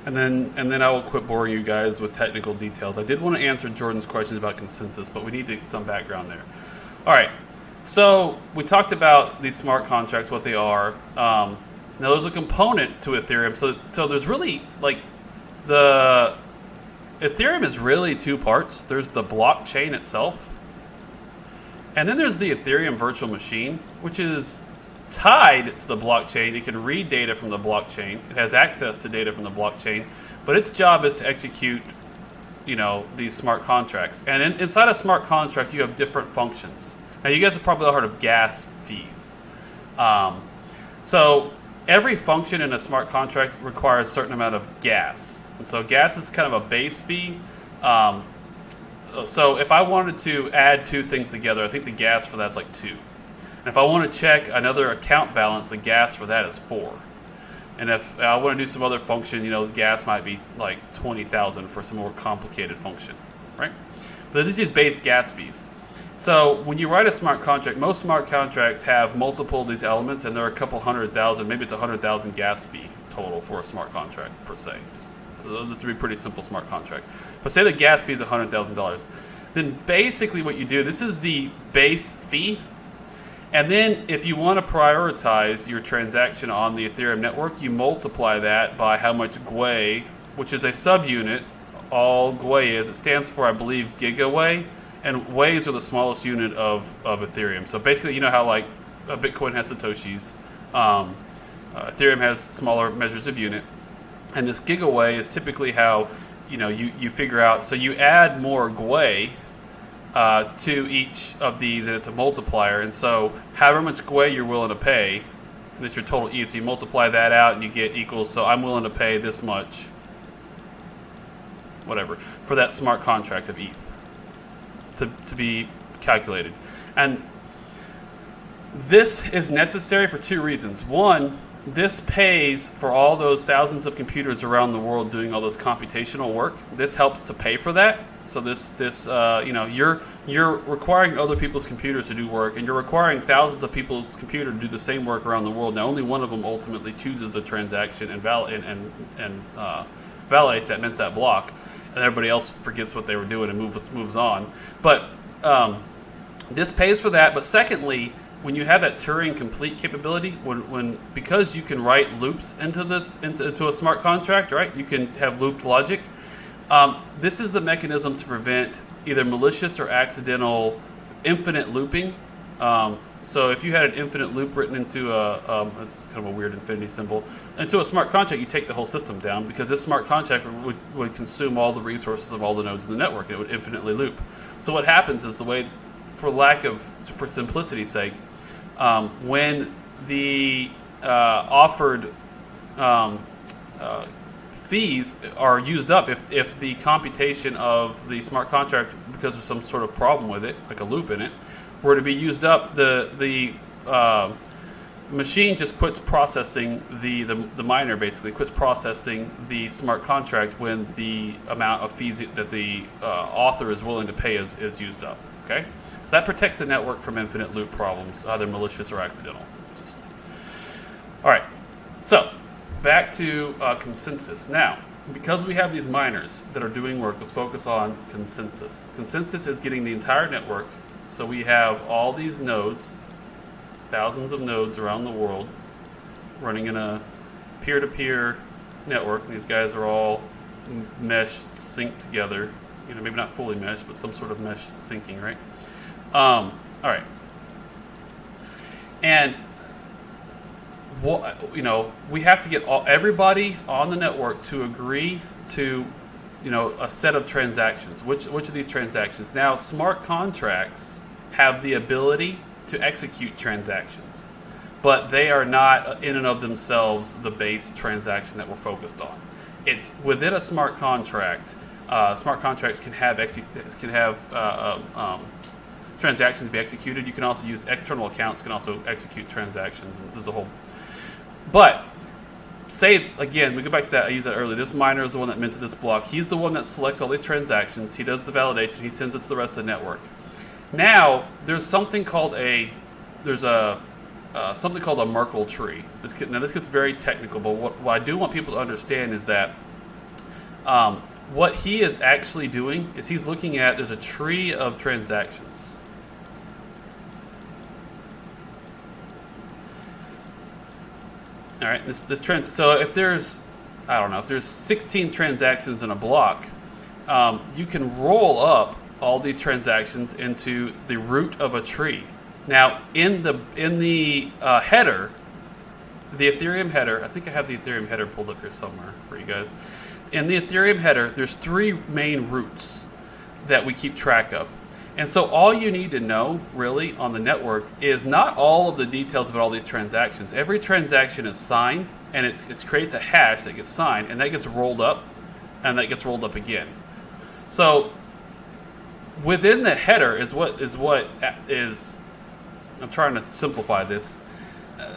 And then I will quit boring you guys with technical details. I did want to answer Jordan's questions about consensus, but we need to get some background there. All right, so we talked about these smart contracts, what they are. Now there's a component to Ethereum. So there's really like the Ethereum is really two parts. There's the blockchain itself, and then there's the Ethereum virtual machine, which is tied to the blockchain. It can read data from the blockchain. It has access to data from the blockchain, but its job is to execute, these smart contracts. And inside a smart contract, you have different functions. Now, you guys have probably heard of gas fees. So every function in a smart contract requires a certain amount of gas. And so gas is kind of a base fee. So if I wanted to add two things together, I think the gas for that's like 2. And if I want to check another account balance, the gas for that is 4. And if I want to do some other function, the gas might be like 20,000 for some more complicated function, right? But there's these base gas fees. So when you write a smart contract, most smart contracts have multiple of these elements, and there are a couple 100,000, maybe it's 100,000 gas fee total for a smart contract per se. Those would be a pretty simple smart contract. But say the gas fee is $100,000. Then basically what you do, this is the base fee. And then if you want to prioritize your transaction on the Ethereum network, you multiply that by how much GWEI, which is a subunit. All GWEI is, it stands for, I believe, GigaWEI. And WEIs are the smallest unit of Ethereum. So basically, you know how like Bitcoin has Satoshis, Ethereum has smaller measures of unit. And this GigaWEI is typically how you figure out. So you add more GWEI to each of these, and it's a multiplier. And so however much GWEI you're willing to pay, that's your total ETH. So you multiply that out, and you get equals. So I'm willing to pay this much, whatever, for that smart contract of ETH to be calculated. And this is necessary for 2 reasons. One, this pays for all those thousands of computers around the world doing all this computational work. This helps to pay for that. So you're requiring other people's computers to do work, and you're requiring thousands of people's computers to do the same work around the world. Now, only one of them ultimately chooses the transaction and validates that, mints that block, and everybody else forgets what they were doing and moves on. But this pays for that. But secondly, when you have that Turing complete capability, because you can write loops into a smart contract, right? You can have looped logic. This is the mechanism to prevent either malicious or accidental infinite looping. So if you had an infinite loop written into it's kind of a weird infinity symbol, into a smart contract, you take the whole system down, because this smart contract would consume all the resources of all the nodes in the network. It would infinitely loop. So what happens is, for simplicity's sake, when the offered fees are used up, if the computation of the smart contract, because there's some sort of problem with it, like a loop in it, were to be used up, the machine just quits processing, the miner basically quits processing the smart contract when the amount of fees that the author is willing to pay is used up. Okay, so that protects the network from infinite loop problems, either malicious or accidental. All right, so back to consensus. Now, because we have these miners that are doing work, let's focus on consensus. Consensus is getting the entire network. So we have all these nodes, thousands of nodes around the world, running in a peer-to-peer network. These guys are all meshed, synced together. Maybe not fully meshed, but some sort of mesh syncing, right? All right. And we have to get everybody on the network to agree to, a set of transactions. Which of these transactions? Now, smart contracts have the ability to execute transactions, but they are not in and of themselves the base transaction that we're focused on. It's within a smart contract. Smart contracts can have transactions be executed. You can also use external accounts can also execute transactions. And there's a whole. But say again, we go back to that. I used that earlier. This miner is the one that minted this block. He's the one that selects all these transactions. He does the validation. He sends it to the rest of the network. Now there's something called a Merkle tree. This gets very technical, but what I do want people to understand is that What he is actually doing is he's looking at, there's a tree of transactions. All right, this trend. So if there's, I don't know, if there's 16 transactions in a block, you can roll up all these transactions into the root of a tree. Now, in the header, the Ethereum header, I think I have the Ethereum header pulled up here somewhere for you guys. In the Ethereum header, there's 3 main roots that we keep track of. And so all you need to know, really, on the network is not all of the details about all these transactions. Every transaction is signed, and it creates a hash that gets signed, and that gets rolled up, and that gets rolled up again. So within the header is what is I'm trying to simplify this.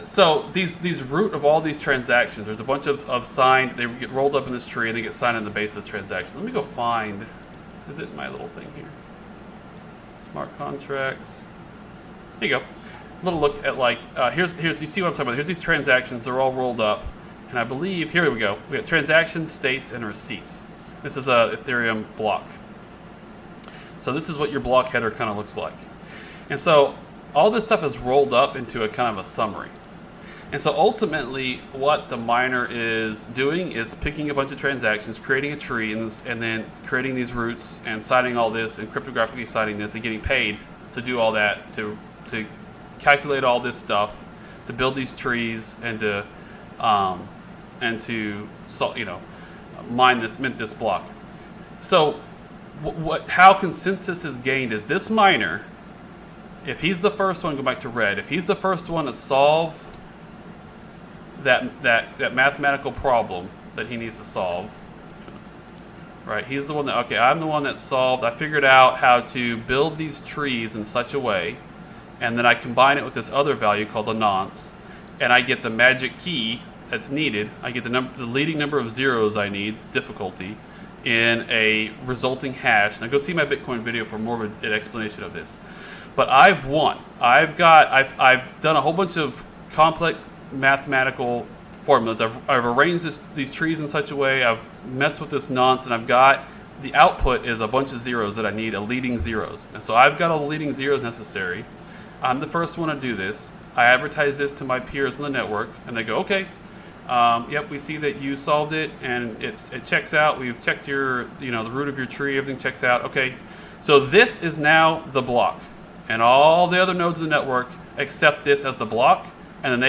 So these root of all these transactions, there's a bunch of signed, they get rolled up in this tree, and they get signed in the base of this transaction. Let me go find, is it my little thing here? Smart contracts. There you go. A little look at like, here's you see what I'm talking about. Here's these transactions, they're all rolled up. And I believe, here we go. We got transactions, states, and receipts. This is a Ethereum block. So this is what your block header kind of looks like. And so all this stuff is rolled up into a kind of a summary. And so ultimately what the miner is doing is picking a bunch of transactions, creating a tree, and then creating these roots and signing all this and cryptographically signing this and getting paid to do all that, to calculate all this stuff, to build these trees and to mint this block. So how consensus is gained is this miner, if he's the first one, go back to red, if he's the first one to solve that mathematical problem that he needs to solve, right? He's the one that, okay, I'm the one that solved, I figured out how to build these trees in such a way, and then I combine it with this other value called a nonce, and I get the magic key that's needed. I get the leading number of zeros I need, difficulty, in a resulting hash. Now go see my Bitcoin video for more of an explanation of this. But I've won. I've done a whole bunch of complex mathematical formulas. I've arranged these trees in such a way. I've messed with this nonce, and I've got the output is a bunch of zeros that I need, a leading zeros. And so I've got all the leading zeros necessary. I'm the first one to do this. I advertise this to my peers on the network, and they go, okay, yep, we see that you solved it, and it checks out. We've checked the root of your tree. Everything checks out. Okay, so this is now the block, and all the other nodes of the network accept this as the block, and then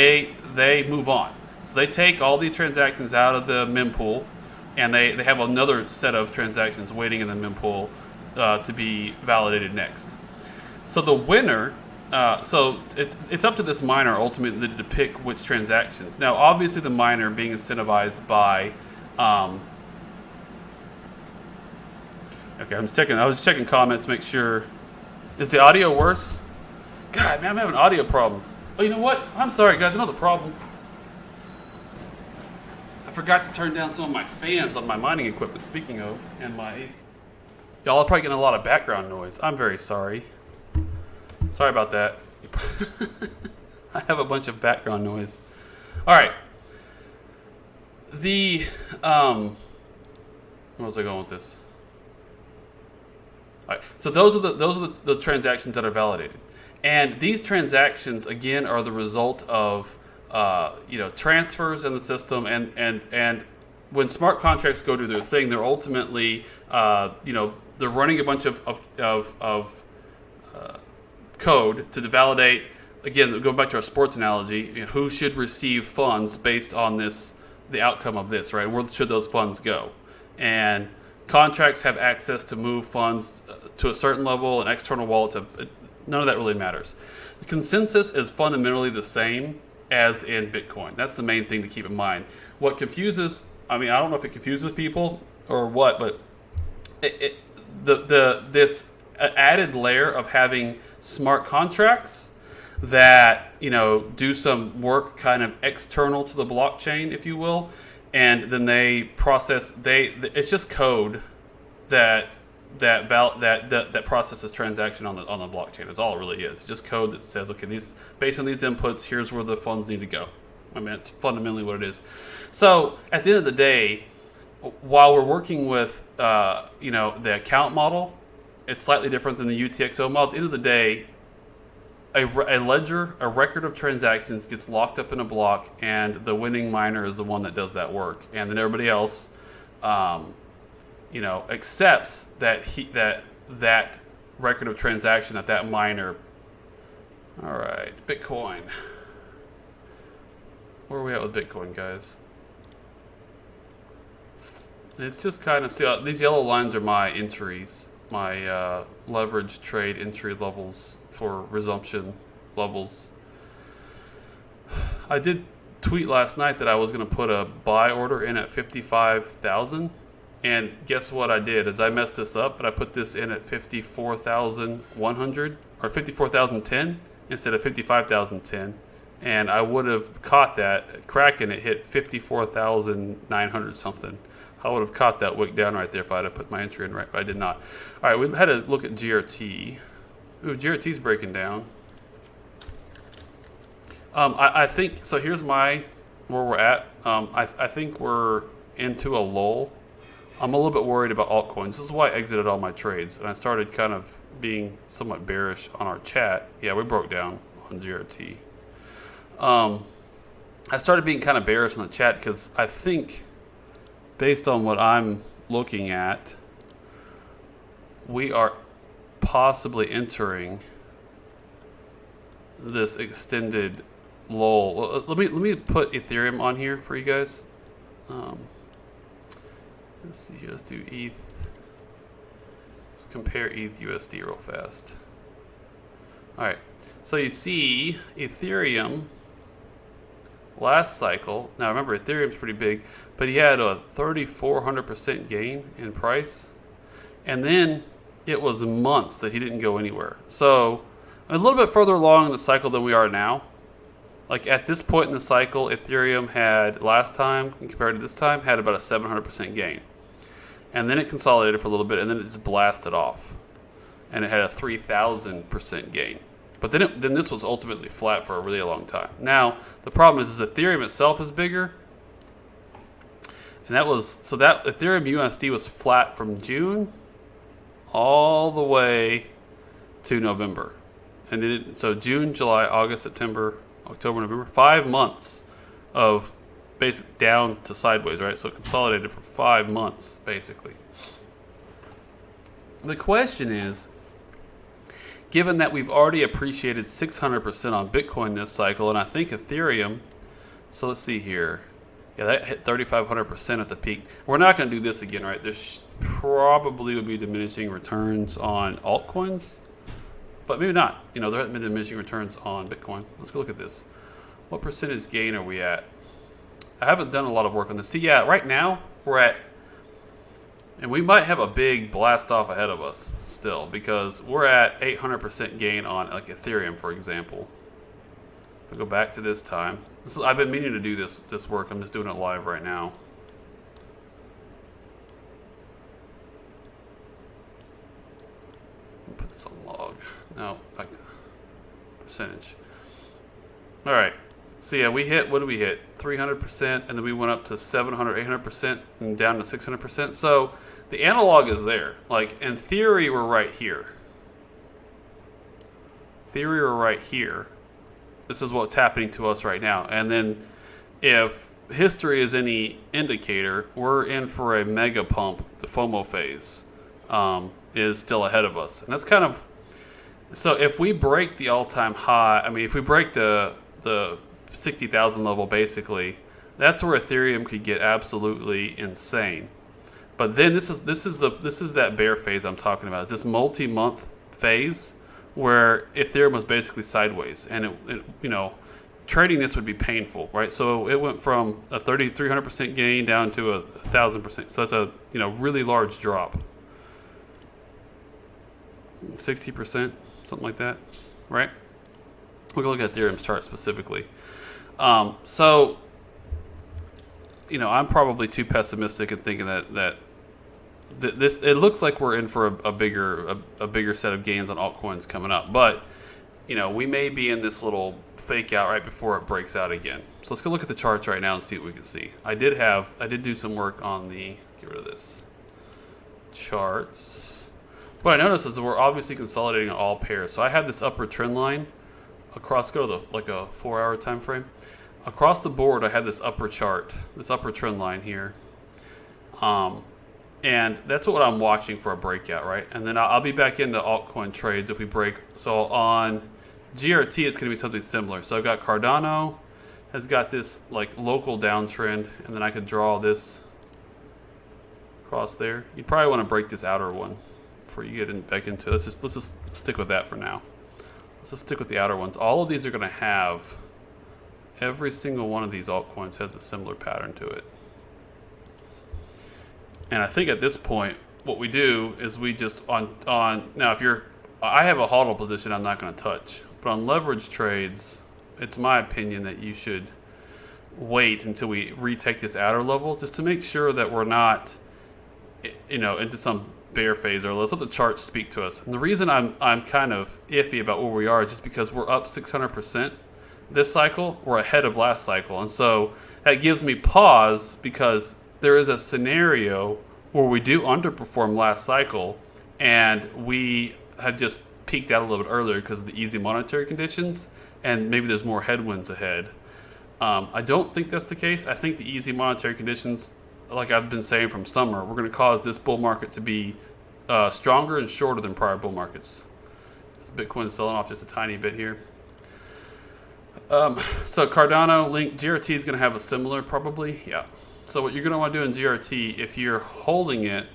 they move on. So they take all these transactions out of the mempool, and they have another set of transactions waiting in the mempool to be validated next. So the winner. So it's up to this miner ultimately to pick which transactions. Now, obviously, the miner being incentivized by. Okay, I was checking comments to make sure. Is the audio worse? God, man, I'm having audio problems. Oh, you know what? I'm sorry, guys. I know the problem. I forgot to turn down some of my fans on my mining equipment. Speaking of, and my AC. Y'all are probably getting a lot of background noise. I'm very sorry. Sorry about that. I have a bunch of background noise. All right. Where was I going with this? All right. So those are the transactions that are validated, and these transactions again are the result of transfers in the system, and when smart contracts go do their thing, they're ultimately they're running a bunch of code to validate, again, go back to our sports analogy, who should receive funds based on the outcome of this, right? Where should those funds go? And contracts have access to move funds to a certain level, and external wallets none of that really matters. The consensus is fundamentally the same as in Bitcoin. That's the main thing to keep in mind. What confuses, I don't know if it confuses people or what, but this added layer of having smart contracts that do some work kind of external to the blockchain, if you will, and then they process. It's just code that processes transaction on the blockchain. Is all it really is. It's just code that says, okay, based on these inputs, here's where the funds need to go. It's fundamentally what it is. So at the end of the day, while we're working with the account model, it's slightly different than the UTXO model. At the end of the day, a ledger, a record of transactions gets locked up in a block, and the winning miner is the one that does that work, and then everybody else, accepts that record of transaction that miner. All right, Bitcoin. Where are we at with Bitcoin, guys? It's just kind of, see, these yellow lines are my entries, my leverage trade entry levels for resumption levels. I did tweet last night that I was going to put a buy order in at 55,000, and guess what I did is I messed this up, but I put this in at 54,100 or 54,010 instead of 55,010, and I would have caught that. Kraken, it hit 54,900 something. I would have caught that wick down right there if I had put my entry in right, but I did not. All right, we had to look at GRT. Ooh, GRT's breaking down. I think, so here's where we're at. I think we're into a lull. I'm a little bit worried about altcoins. This is why I exited all my trades, and I started kind of being somewhat bearish on our chat. Yeah, we broke down on GRT. I started being kind of bearish on the chat because I think, based on what I'm looking at, we are possibly entering this extended lull. Let me put Ethereum on here for you guys. Let's see here. Let's do ETH. Let's compare ETH USD real fast. All right. So you see Ethereum last cycle. Now remember, Ethereum's pretty big, but he had a 3,400% gain in price, and then it was months that he didn't go anywhere. So a little bit further along in the cycle than we are now. Like at this point in the cycle, Ethereum had last time compared to this time had about a 700% gain, and then it consolidated for a little bit, and then it just blasted off, and it had a 3,000% gain. But then this was ultimately flat for a really long time. Now the problem is Ethereum itself is bigger, and that Ethereum USD was flat from June all the way to November, and then so June, July, August, September, October, November, 5 months of basically down to sideways, right? So it consolidated for 5 months basically. The question is, given that we've already appreciated 600% on Bitcoin this cycle, and I think Ethereum, so let's see here. Yeah, that hit 3,500% at the peak. We're not going to do this again, right? There's probably would be diminishing returns on altcoins, but maybe not. There haven't been diminishing returns on Bitcoin. Let's go look at this. What percentage gain are we at? I haven't done a lot of work on this. See, yeah, right now we're at, and we might have a big blast off ahead of us still, because we're at 800% gain on like Ethereum, for example. If I go back to this time, I've been meaning to do this work. I'm just doing it live right now. Put this on log. No, back to percentage. All right. So yeah, we hit, what did we hit? 300%, and then we went up to 700, 800%, and down to 600%. So the analog is there. Like in theory, we're right here. Theory, we're right here. This is what's happening to us right now. And then if history is any indicator, we're in for a mega pump. The FOMO phase is still ahead of us. And that's kind of, so if we break the all-time high, I mean, if we break the 60,000 level, basically, that's where Ethereum could get absolutely insane. But then this is that bear phase I'm talking about. It's this multi-month phase where Ethereum was basically sideways, and it trading this would be painful, right? So it went from a 300% gain down to 1,000%. So that's a really large drop. 60%, something like that, right? We're gonna look at Ethereum's chart specifically. So I'm probably too pessimistic in thinking that this, it looks like we're in for a bigger set of gains on altcoins coming up, but we may be in this little fake out right before it breaks out again. So let's go look at the charts right now and see what we can see. I did do some work on the, get rid of this, charts. What I noticed is that we're obviously consolidating on all pairs. So I have this upper trend line across, go to the, like a 4-hour time frame. Across the board, I had this upper chart, this upper trend line here. And that's what I'm watching for a breakout, right? And then I'll be back into altcoin trades if we break. So on GRT, it's going to be something similar. So I've got Cardano has got this like local downtrend, and then I could draw this across there. You probably want to break this outer one before you get back into it. Let's just stick with that for now. Let's just stick with the outer ones. All of these are going to have, every single one of these altcoins has a similar pattern to it. And I think at this point, what we do is we just now if you're, I have a hodl position I'm not going to touch, but on leverage trades, it's my opinion that you should wait until we retake this outer level just to make sure that we're not, you know, into some bear phase, or let's let the charts speak to us. And the reason I'm kind of iffy about where we are is just because we're up 600% this cycle, we're ahead of last cycle, and so that gives me pause because there is a scenario where we do underperform last cycle and we had just peaked out a little bit earlier because of the easy monetary conditions, and maybe there's more headwinds ahead. I don't think that's the case. I think the easy monetary conditions, like I've been saying from summer, we're going to cause this bull market to be stronger and shorter than prior bull markets. This Bitcoin's selling off just a tiny bit here. So Cardano, Link, GRT is going to have a similar probably, yeah. So what you're going to want to do in GRT, if you're holding it,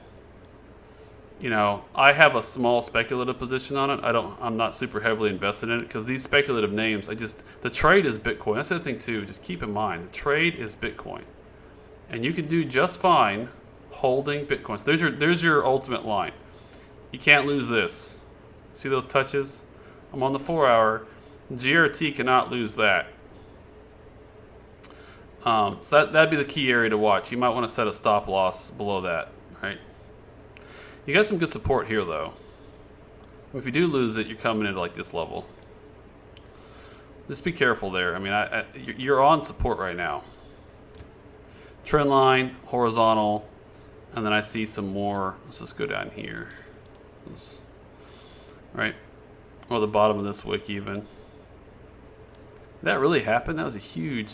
you know, I have a small speculative position on it. I'm not super heavily invested in it because these speculative names, the trade is Bitcoin. That's the other thing too, just keep in mind, the trade is Bitcoin. And you can do just fine holding Bitcoin. So there's your ultimate line. You can't lose this. See those touches? I'm on the 4-hour. GRT cannot lose that. So that'd be the key area to watch. You might want to set a stop loss below that, right? You got some good support here, though. If you do lose it, you're coming into like this level. Just be careful there. I mean, you're on support right now. Trend line, horizontal, and then I see some more. Let's just go down here, right, or the bottom of this wick even. Did that really happen? That was a huge.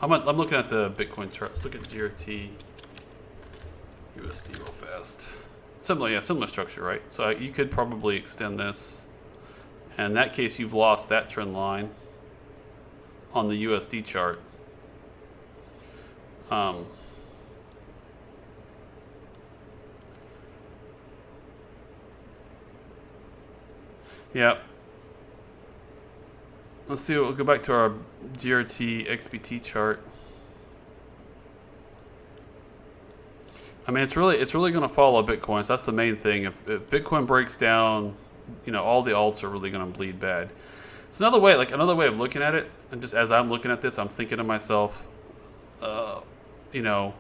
I'm looking at the Bitcoin chart. Let's look at GRT USD real fast. Similar structure, right? So you could probably extend this. And in that case, you've lost that trend line on the USD chart. Yeah. Let's see. We'll go back to our GRT XBT chart. I mean, it's really going to follow Bitcoin. So that's the main thing. If Bitcoin breaks down, you know, all the alts are really going to bleed bad. It's another way of looking at it. And just as I'm looking at this, I'm thinking to myself, you know,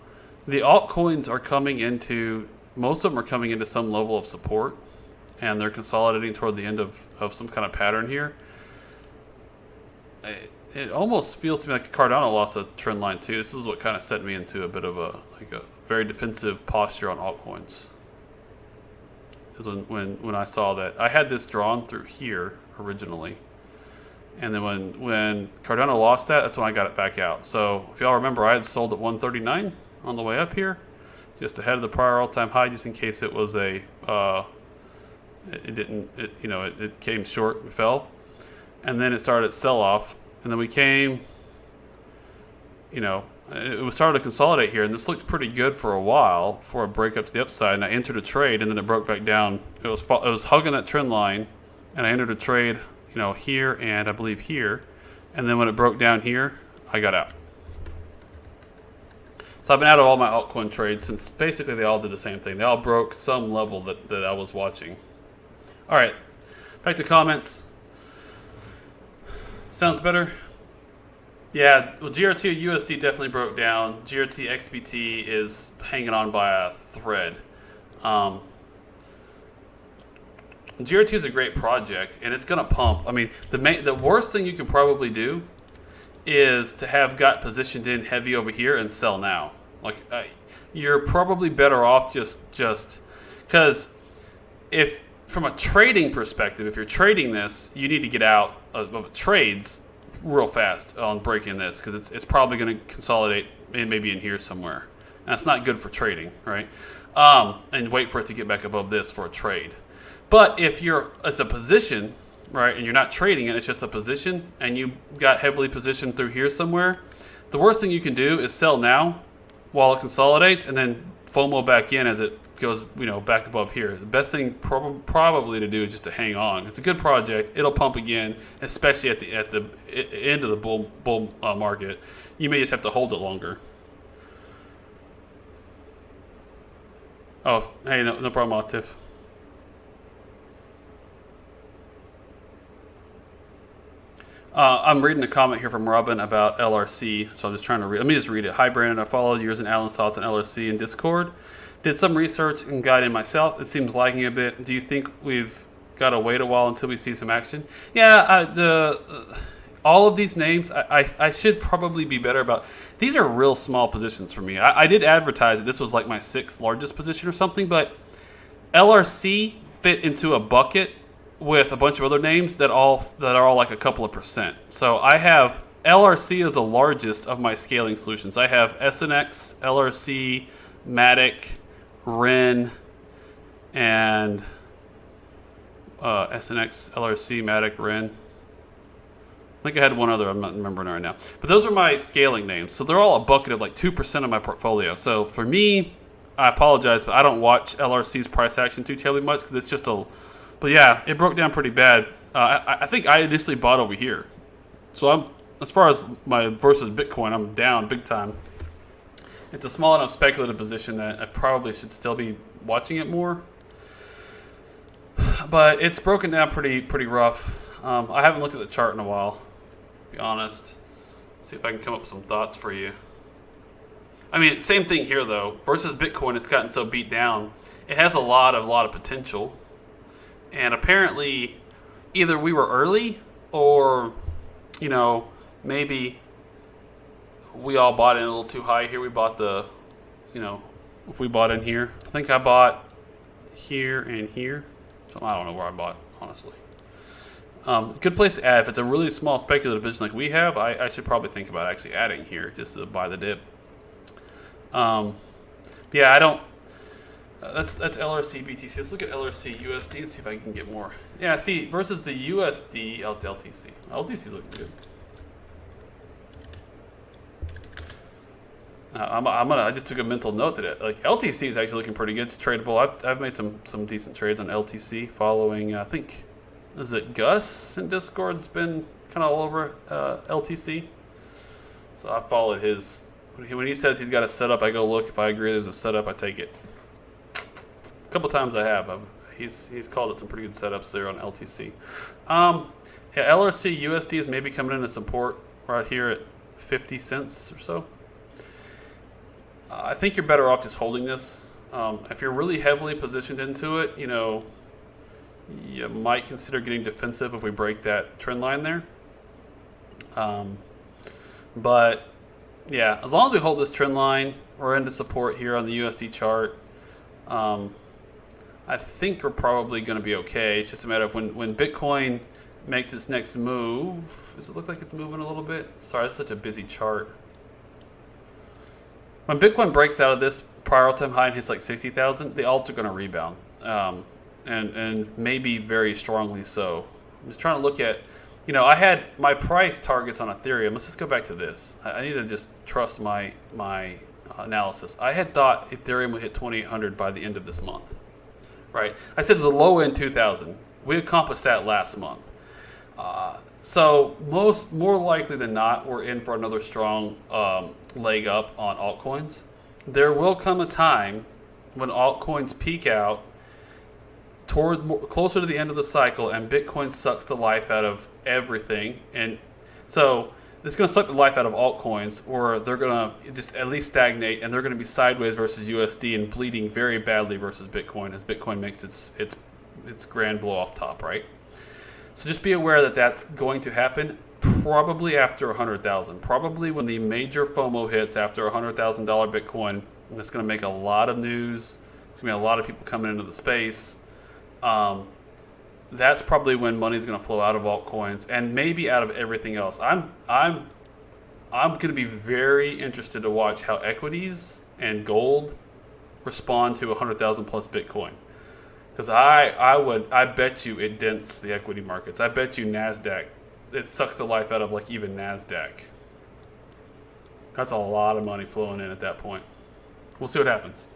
the altcoins are coming into, most of them are coming into some level of support, and they're consolidating toward the end of some kind of pattern here. It almost feels to me like Cardano lost a trend line too. This is what kind of set me into a bit of a very defensive posture on altcoins. Is when I saw that. I had this drawn through here originally, and then when Cardano lost that, that's when I got it back out. So if y'all remember, I had sold at 139 on the way up here, just ahead of the prior all-time high, just in case it was a it came short and fell. And then it started sell-off, and then we came, you know, it was starting to consolidate here, and this looked pretty good for a while before a break up to the upside, and I entered a trade, and then it broke back down. It was hugging that trend line, and I entered a trade, you know, here and I believe here, and then when it broke down here, I got out. So I've been out of all my altcoin trades since basically they all did the same thing. They all broke some level that I was watching. All right, back to comments. Sounds better? Yeah, well, GRT USD definitely broke down. GRT XBT is hanging on by a thread. GRT is a great project, and it's going to pump. I mean, the worst thing you can probably do is to have got positioned in heavy over here and sell now. Like you're probably better off just because if from a trading perspective, if you're trading this, you need to get out of trades real fast on breaking this because it's probably going to consolidate maybe in here somewhere. And that's not good for trading, right? And wait for it to get back above this for a trade. But if it's a position, right, and you're not trading it, it's just a position, and you got heavily positioned through here somewhere, the worst thing you can do is sell now while it consolidates and then FOMO back in as it goes, back above here. The best thing probably to do is just to hang on. It's a good project. It'll pump again, especially at the end of the bull market. You may just have to hold it longer. Oh, hey, no problem, Atif. I'm reading a comment here from Robin about LRC, so I'm just trying to read. Let me just read it. Hi, Brandon. I followed yours and Alan's thoughts on LRC in Discord. Did some research and guiding myself. It seems lagging a bit. Do you think we've got to wait a while until we see some action? Yeah, all of these names, I should probably be better about. These are real small positions for me. I did advertise that this was like my 6th largest position or something, but LRC fit into a bucket with a bunch of other names that are all like a couple of percent. So I have LRC as the largest of my scaling solutions. I have SNX, LRC, Matic, Ren, and SNX, LRC, Matic, Ren. I think I had one other, I'm not remembering right now. But those are my scaling names. So they're all a bucket of like 2% of my portfolio. So for me, I apologize, but I don't watch LRC's price action too terribly much because it's just but yeah, it broke down pretty bad. I think I initially bought over here. So as far as my versus Bitcoin, I'm down big time. It's a small enough speculative position that I probably should still be watching it more. But it's broken down pretty rough. I haven't looked at the chart in a while, to be honest. See if I can come up with some thoughts for you. I mean, same thing here though. Versus Bitcoin, it's gotten so beat down. It has a lot of potential. And apparently, either we were early or, maybe we all bought in a little too high here. We bought if we bought in here. I think I bought here and here. So I don't know where I bought, honestly. Good place to add. If it's a really small speculative business like we have, I should probably think about actually adding here just to buy the dip. Yeah, I don't. That's LRC BTC. Let's look at LRC USD and see if I can get more. Yeah, see, versus the USD LTC. LTC is looking good. I just took a mental note that it, like LTC is actually looking pretty good. It's tradable. I've made some decent trades on LTC following. I think is it Gus in Discord's been kind of all over LTC. So I followed his. When he says he's got a setup, I go look. If I agree there's a setup, I take it. A couple times I have. He's called it some pretty good setups there on LTC. Yeah, LRC USD is maybe coming into support right here at 50 cents or so. I think you're better off just holding this. If you're really heavily positioned into it, you might consider getting defensive if we break that trend line there. But yeah, as long as we hold this trend line, we're into support here on the USD chart. I think we're probably going to be okay. It's just a matter of when Bitcoin makes its next move. Does it look like it's moving a little bit? Sorry, it's such a busy chart. When Bitcoin breaks out of this prior all-time high and hits like 60,000, the alts are going to rebound, and maybe very strongly so. I'm just trying to look at, I had my price targets on Ethereum. Let's just go back to this. I need to just trust my analysis. I had thought Ethereum would hit 2,800 by the end of this month, right? I said the low end 2,000. We accomplished that last month. So more likely than not, we're in for another strong leg up on altcoins. There will come a time when altcoins peak out closer to the end of the cycle, and Bitcoin sucks the life out of everything. And so it's going to suck the life out of altcoins, or they're going to just at least stagnate, and they're going to be sideways versus USD and bleeding very badly versus Bitcoin as Bitcoin makes its grand blow off top, right? So just be aware that that's going to happen probably after 100,000. Probably when the major FOMO hits after $100,000 Bitcoin, and it's going to make a lot of news. It's going to be a lot of people coming into the space. That's probably when money's going to flow out of altcoins and maybe out of everything else. I'm going to be very interested to watch how equities and gold respond to 100,000 plus Bitcoin. Because I bet you it dents the equity markets. I bet you NASDAQ, it sucks the life out of like even NASDAQ. That's a lot of money flowing in at that point. We'll see what happens.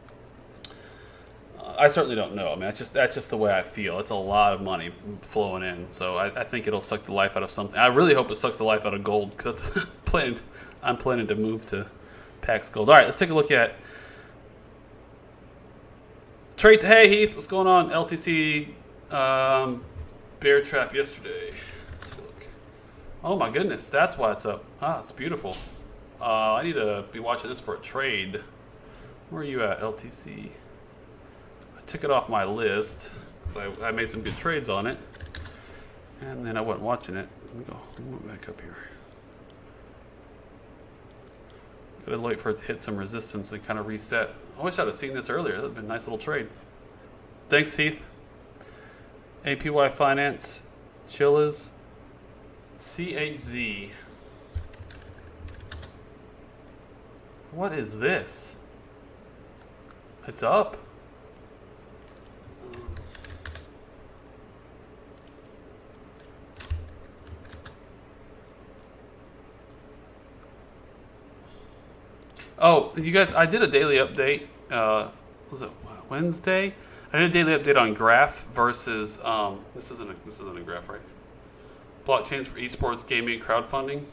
I certainly don't know. I mean, that's just the way I feel. It's a lot of money flowing in. So I think it'll suck the life out of something. I really hope it sucks the life out of gold because I'm planning to move to Pax Gold. All right, let's take a look at trade. Hey Heath, what's going on? LTC bear trap yesterday. Let's look. Oh my goodness, that's why it's up. Ah, it's beautiful. I need to be watching this for a trade. Where are you at, LTC? I took it off my list because I made some good trades on it, and then I wasn't watching it. Let me go. Let me move back up here. Gotta wait for it to hit some resistance and kind of reset. I wish I'd have seen this earlier. That would have been a nice little trade. Thanks, Heath. APY Finance, Chillas, CHZ. What is this? It's up. Oh, you guys, I did a daily update. Was it Wednesday? I did a daily update on Graph versus this isn't a graph, right? Blockchains for esports, gaming, crowdfunding.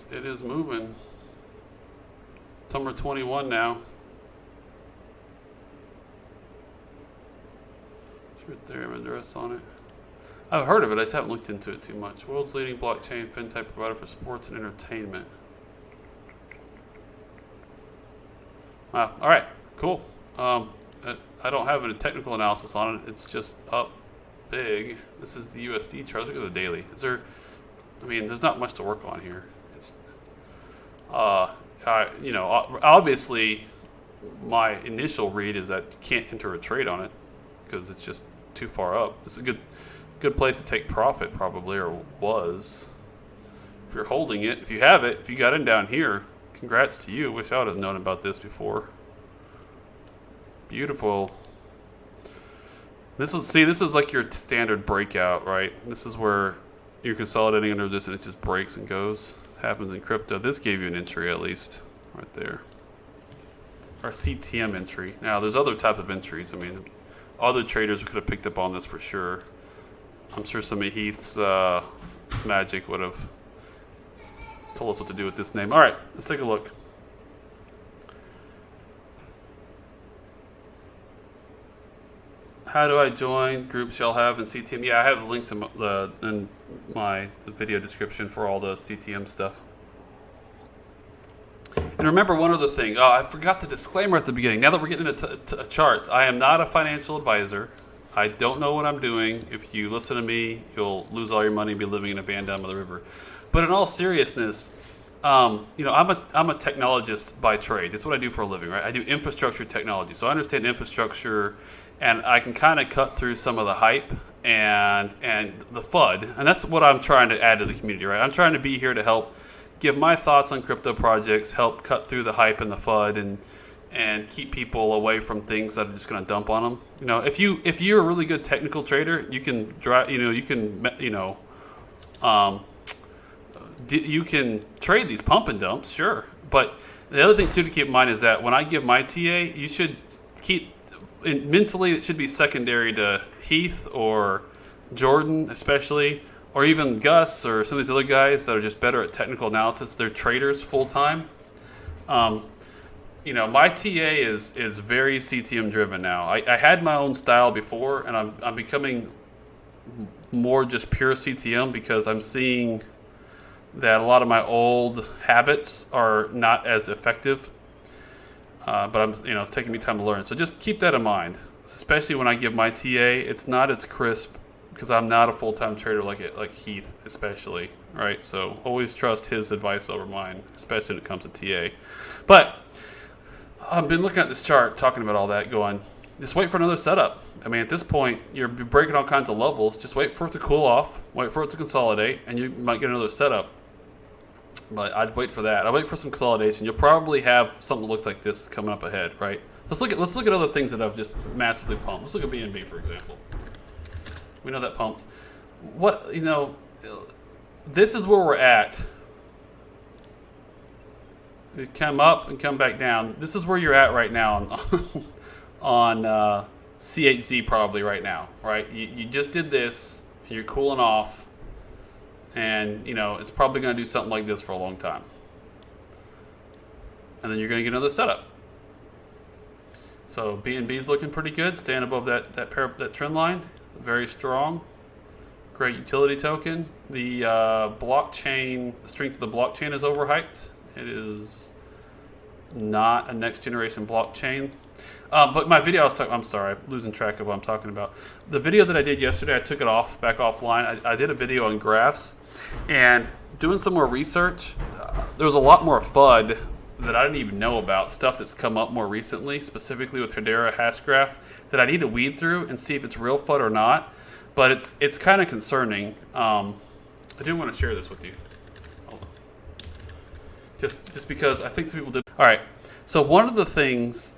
It is moving. Summer 21 now. Ethereum address on it. I've heard of it. I just haven't looked into it too much. World's leading blockchain fintech provider for sports and entertainment. Wow. All right. Cool. I don't have a technical analysis on it. It's just up big. This is the USD chart. Look at the daily. Is there? I mean, there's not much to work on here. It's, you know, obviously, my initial read is that you can't enter a trade on it because it's just too far up. It's a good place to take profit probably, or was. If you're holding it, if you have it, if you got in down here, congrats to you. Wish I would have known about this before. Beautiful. This is like your standard breakout, right? This is where you're consolidating under this and it just breaks and goes. It happens in crypto. This gave you an entry at least, right there. Or CTM entry. Now there's other type of entries. I mean, other traders could have picked up on this for sure. I'm sure some of Heath's magic would have told us what to do with this name. All right, let's take a look. How do I join? Groups shall have in CTM. Yeah, I have links in the video description for all the CTM stuff. And remember one other thing. Oh, I forgot the disclaimer at the beginning. Now that we're getting into charts, I am not a financial advisor. I don't know what I'm doing. If you listen to me, you'll lose all your money and be living in a van down by the river. But in all seriousness, you know, I'm a technologist by trade. That's what I do for a living, right? I do infrastructure technology. So I understand infrastructure, and I can kind of cut through some of the hype and the FUD. And that's what I'm trying to add to the community, right? I'm trying to be here to help give my thoughts on crypto projects, help cut through the hype and the FUD, and keep people away from things that are just going to dump on them. You know, if you're a really good technical trader, you can you can trade these pump and dumps, sure. But the other thing too to keep in mind is that when I give my TA, you should keep mentally it should be secondary to Heath or Jordan, especially. Or even Gus or some of these other guys that are just better at technical analysis. They're traders full time. You know, my TA is very CTM driven now. I had my own style before, and I'm becoming more just pure CTM because I'm seeing that a lot of my old habits are not as effective. But it's taking me time to learn. So just keep that in mind, especially when I give my TA. It's not as crisp because I'm not a full-time trader like Heath, especially, right? So always trust his advice over mine, especially when it comes to TA. But I've been looking at this chart, talking about all that, going, just wait for another setup. I mean, at this point, you're breaking all kinds of levels. Just wait for it to cool off, wait for it to consolidate, and you might get another setup. But I'd wait for that. I'd wait for some consolidation. You'll probably have something that looks like this coming up ahead, right? Let's look at other things that I've just massively pumped. Let's look at BNB, for example. We know that pumped. This is where we're at. You come up and come back down. This is where you're at right now on CHZ probably right now, right? You just did this. You're cooling off. And, it's probably going to do something like this for a long time. And then you're going to get another setup. So BNB's looking pretty good, staying above that trend line. Very strong. Great utility token. The blockchain, the strength of the blockchain is overhyped. It is not a next generation blockchain. But my video, I'm sorry, I'm losing track of what I'm talking about. The video that I did yesterday, I took it back offline. I did a video on graphs, and doing some more research, there was a lot more FUD that I didn't even know about, stuff that's come up more recently, specifically with Hedera Hashgraph, that I need to weed through and see if it's real FUD or not. But it's kind of concerning. I do want to share this with you. Hold on. Just because I think some people did. All right. So one of the things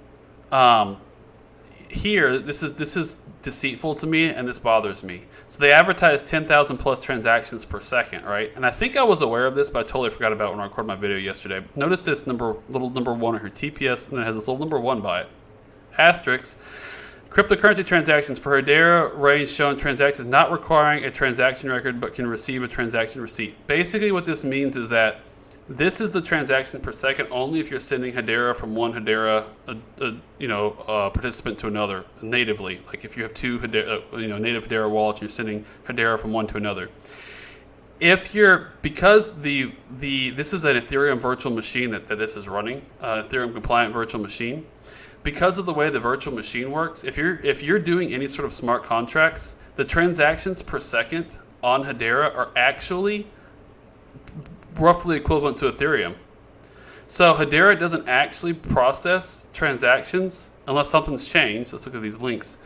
here, this is deceitful to me, and this bothers me. So they advertise 10,000 plus transactions per second, right? And I think I was aware of this, but I totally forgot about it when I recorded my video yesterday. Notice this little number one on here, TPS, and it has this little number one by it. Asterisk. Cryptocurrency transactions for Hedera range shown transactions not requiring a transaction record but can receive a transaction receipt. Basically what this means is that this is the transaction per second only if you're sending Hedera from one Hedera participant to another natively. Like if you have two Hedera, native Hedera wallets, you're sending Hedera from one to another. Because this is an Ethereum virtual machine that this is running, Ethereum compliant virtual machine. Because of the way the virtual machine works, if you're doing any sort of smart contracts, the transactions per second on Hedera are actually roughly equivalent to Ethereum. So Hedera doesn't actually process transactions unless something's changed. Let's look at these links.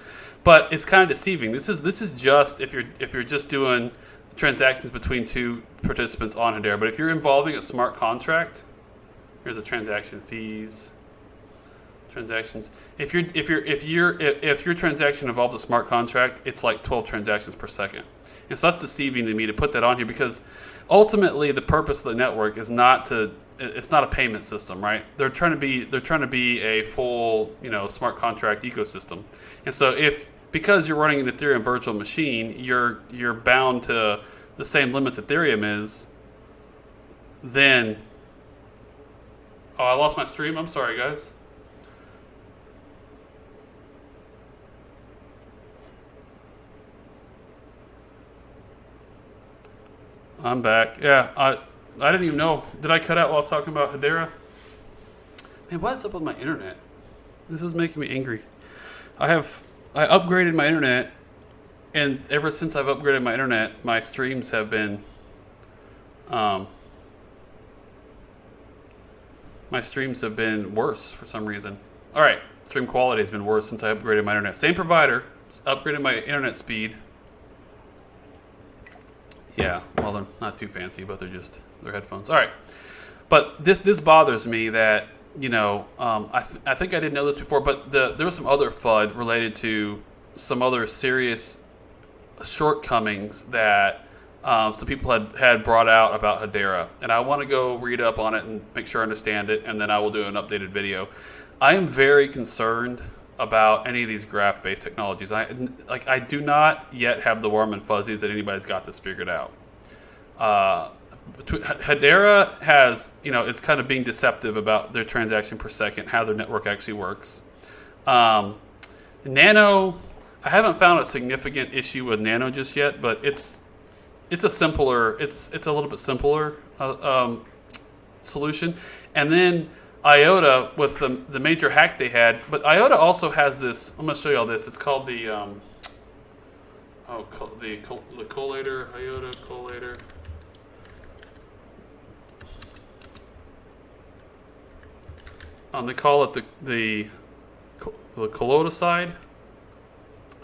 But it's kind of deceiving. This is just if you're just doing transactions between two participants on Hedera. But if you're involving a smart contract, here's the transaction fees. Transactions. If your transaction involves a smart contract, it's like 12 transactions per second. And so that's deceiving to me to put that on here because ultimately the purpose of the network is it's not a payment system, right? They're trying to be a full, smart contract ecosystem. And so because you're running an Ethereum virtual machine, you're bound to the same limits Ethereum is, then I lost my stream. I'm sorry, guys. I'm back. Yeah, I didn't even know. Did I cut out while I was talking about Hedera? Man, what's up with my internet? This is making me angry. I upgraded my internet, and ever since I've upgraded my internet, my streams have been worse for some reason. All right, stream quality has been worse since I upgraded my internet. Same provider, upgraded my internet speed. Yeah, well, they're not too fancy, but they're headphones. All right, but this bothers me that I think I didn't know this before, but there was some other FUD related to some other serious shortcomings that some people had brought out about Hedera, and I want to go read up on it and make sure I understand it, and then I will do an updated video. I am very concerned about any of these graph-based technologies. I do not yet have the warm and fuzzies that anybody's got this figured out. Hedera is kind of being deceptive about their transaction per second, how their network actually works. Nano, I haven't found a significant issue with Nano just yet, but it's it's a simpler, it's a little bit simpler solution. And then IOTA with the major hack they had, but IOTA also has this. I'm going to show you all this. It's called the the collator, IOTA collator. They call it the Polkadot side.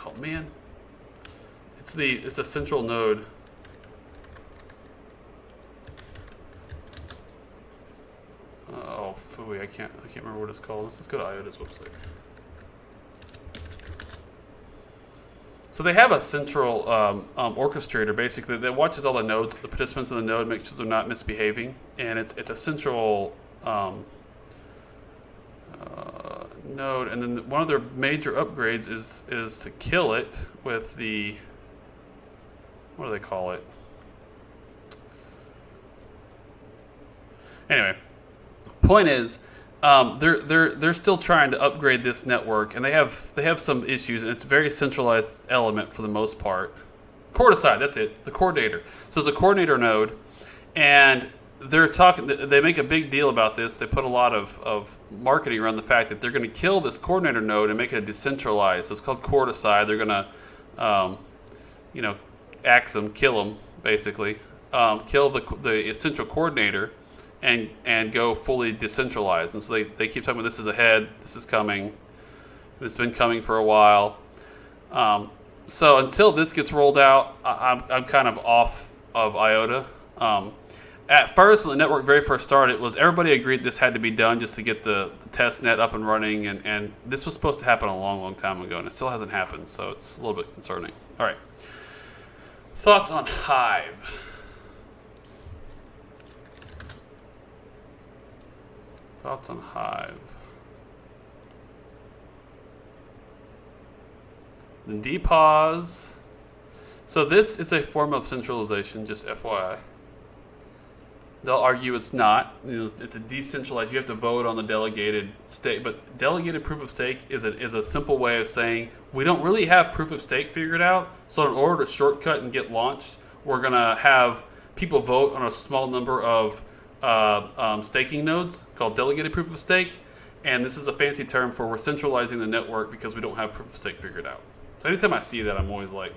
Oh man, it's a central node. Oh phooey, I can't remember what it's called. Let's just go to IOTA's website. So they have a central orchestrator basically that watches all the nodes, the participants in the node, make sure they're not misbehaving, and it's a central node. And then one of their major upgrades is to kill it with the, what do they call it? Anyway, point is, they're still trying to upgrade this network, and they have some issues, and it's a very centralized element for the most part. Coordinator, that's it, the coordinator. So it's a coordinator node, and they make a big deal about this. They put a lot of marketing around the fact that they're going to kill this coordinator node and make it decentralized. So it's called Coordinator. They're going to, axe them, kill them, basically, kill the essential coordinator, and go fully decentralized. And so they keep talking about this is ahead, this is coming, and it's been coming for a while. So until this gets rolled out, I'm kind of off of IOTA. At first, when the network very first started, everybody agreed this had to be done just to get the test net up and running, and this was supposed to happen a long, long time ago, and it still hasn't happened, so it's a little bit concerning. All right. Thoughts on Hive? Thoughts on Hive? The depause. So this is a form of centralization, just FYI. They'll argue it's not. It's a decentralized. You have to vote on the delegated stake, but delegated proof of stake is a simple way of saying we don't really have proof of stake figured out. So in order to shortcut and get launched, we're gonna have people vote on a small number of staking nodes called delegated proof of stake, and this is a fancy term for we're centralizing the network because we don't have proof of stake figured out. So anytime I see that, I'm always like,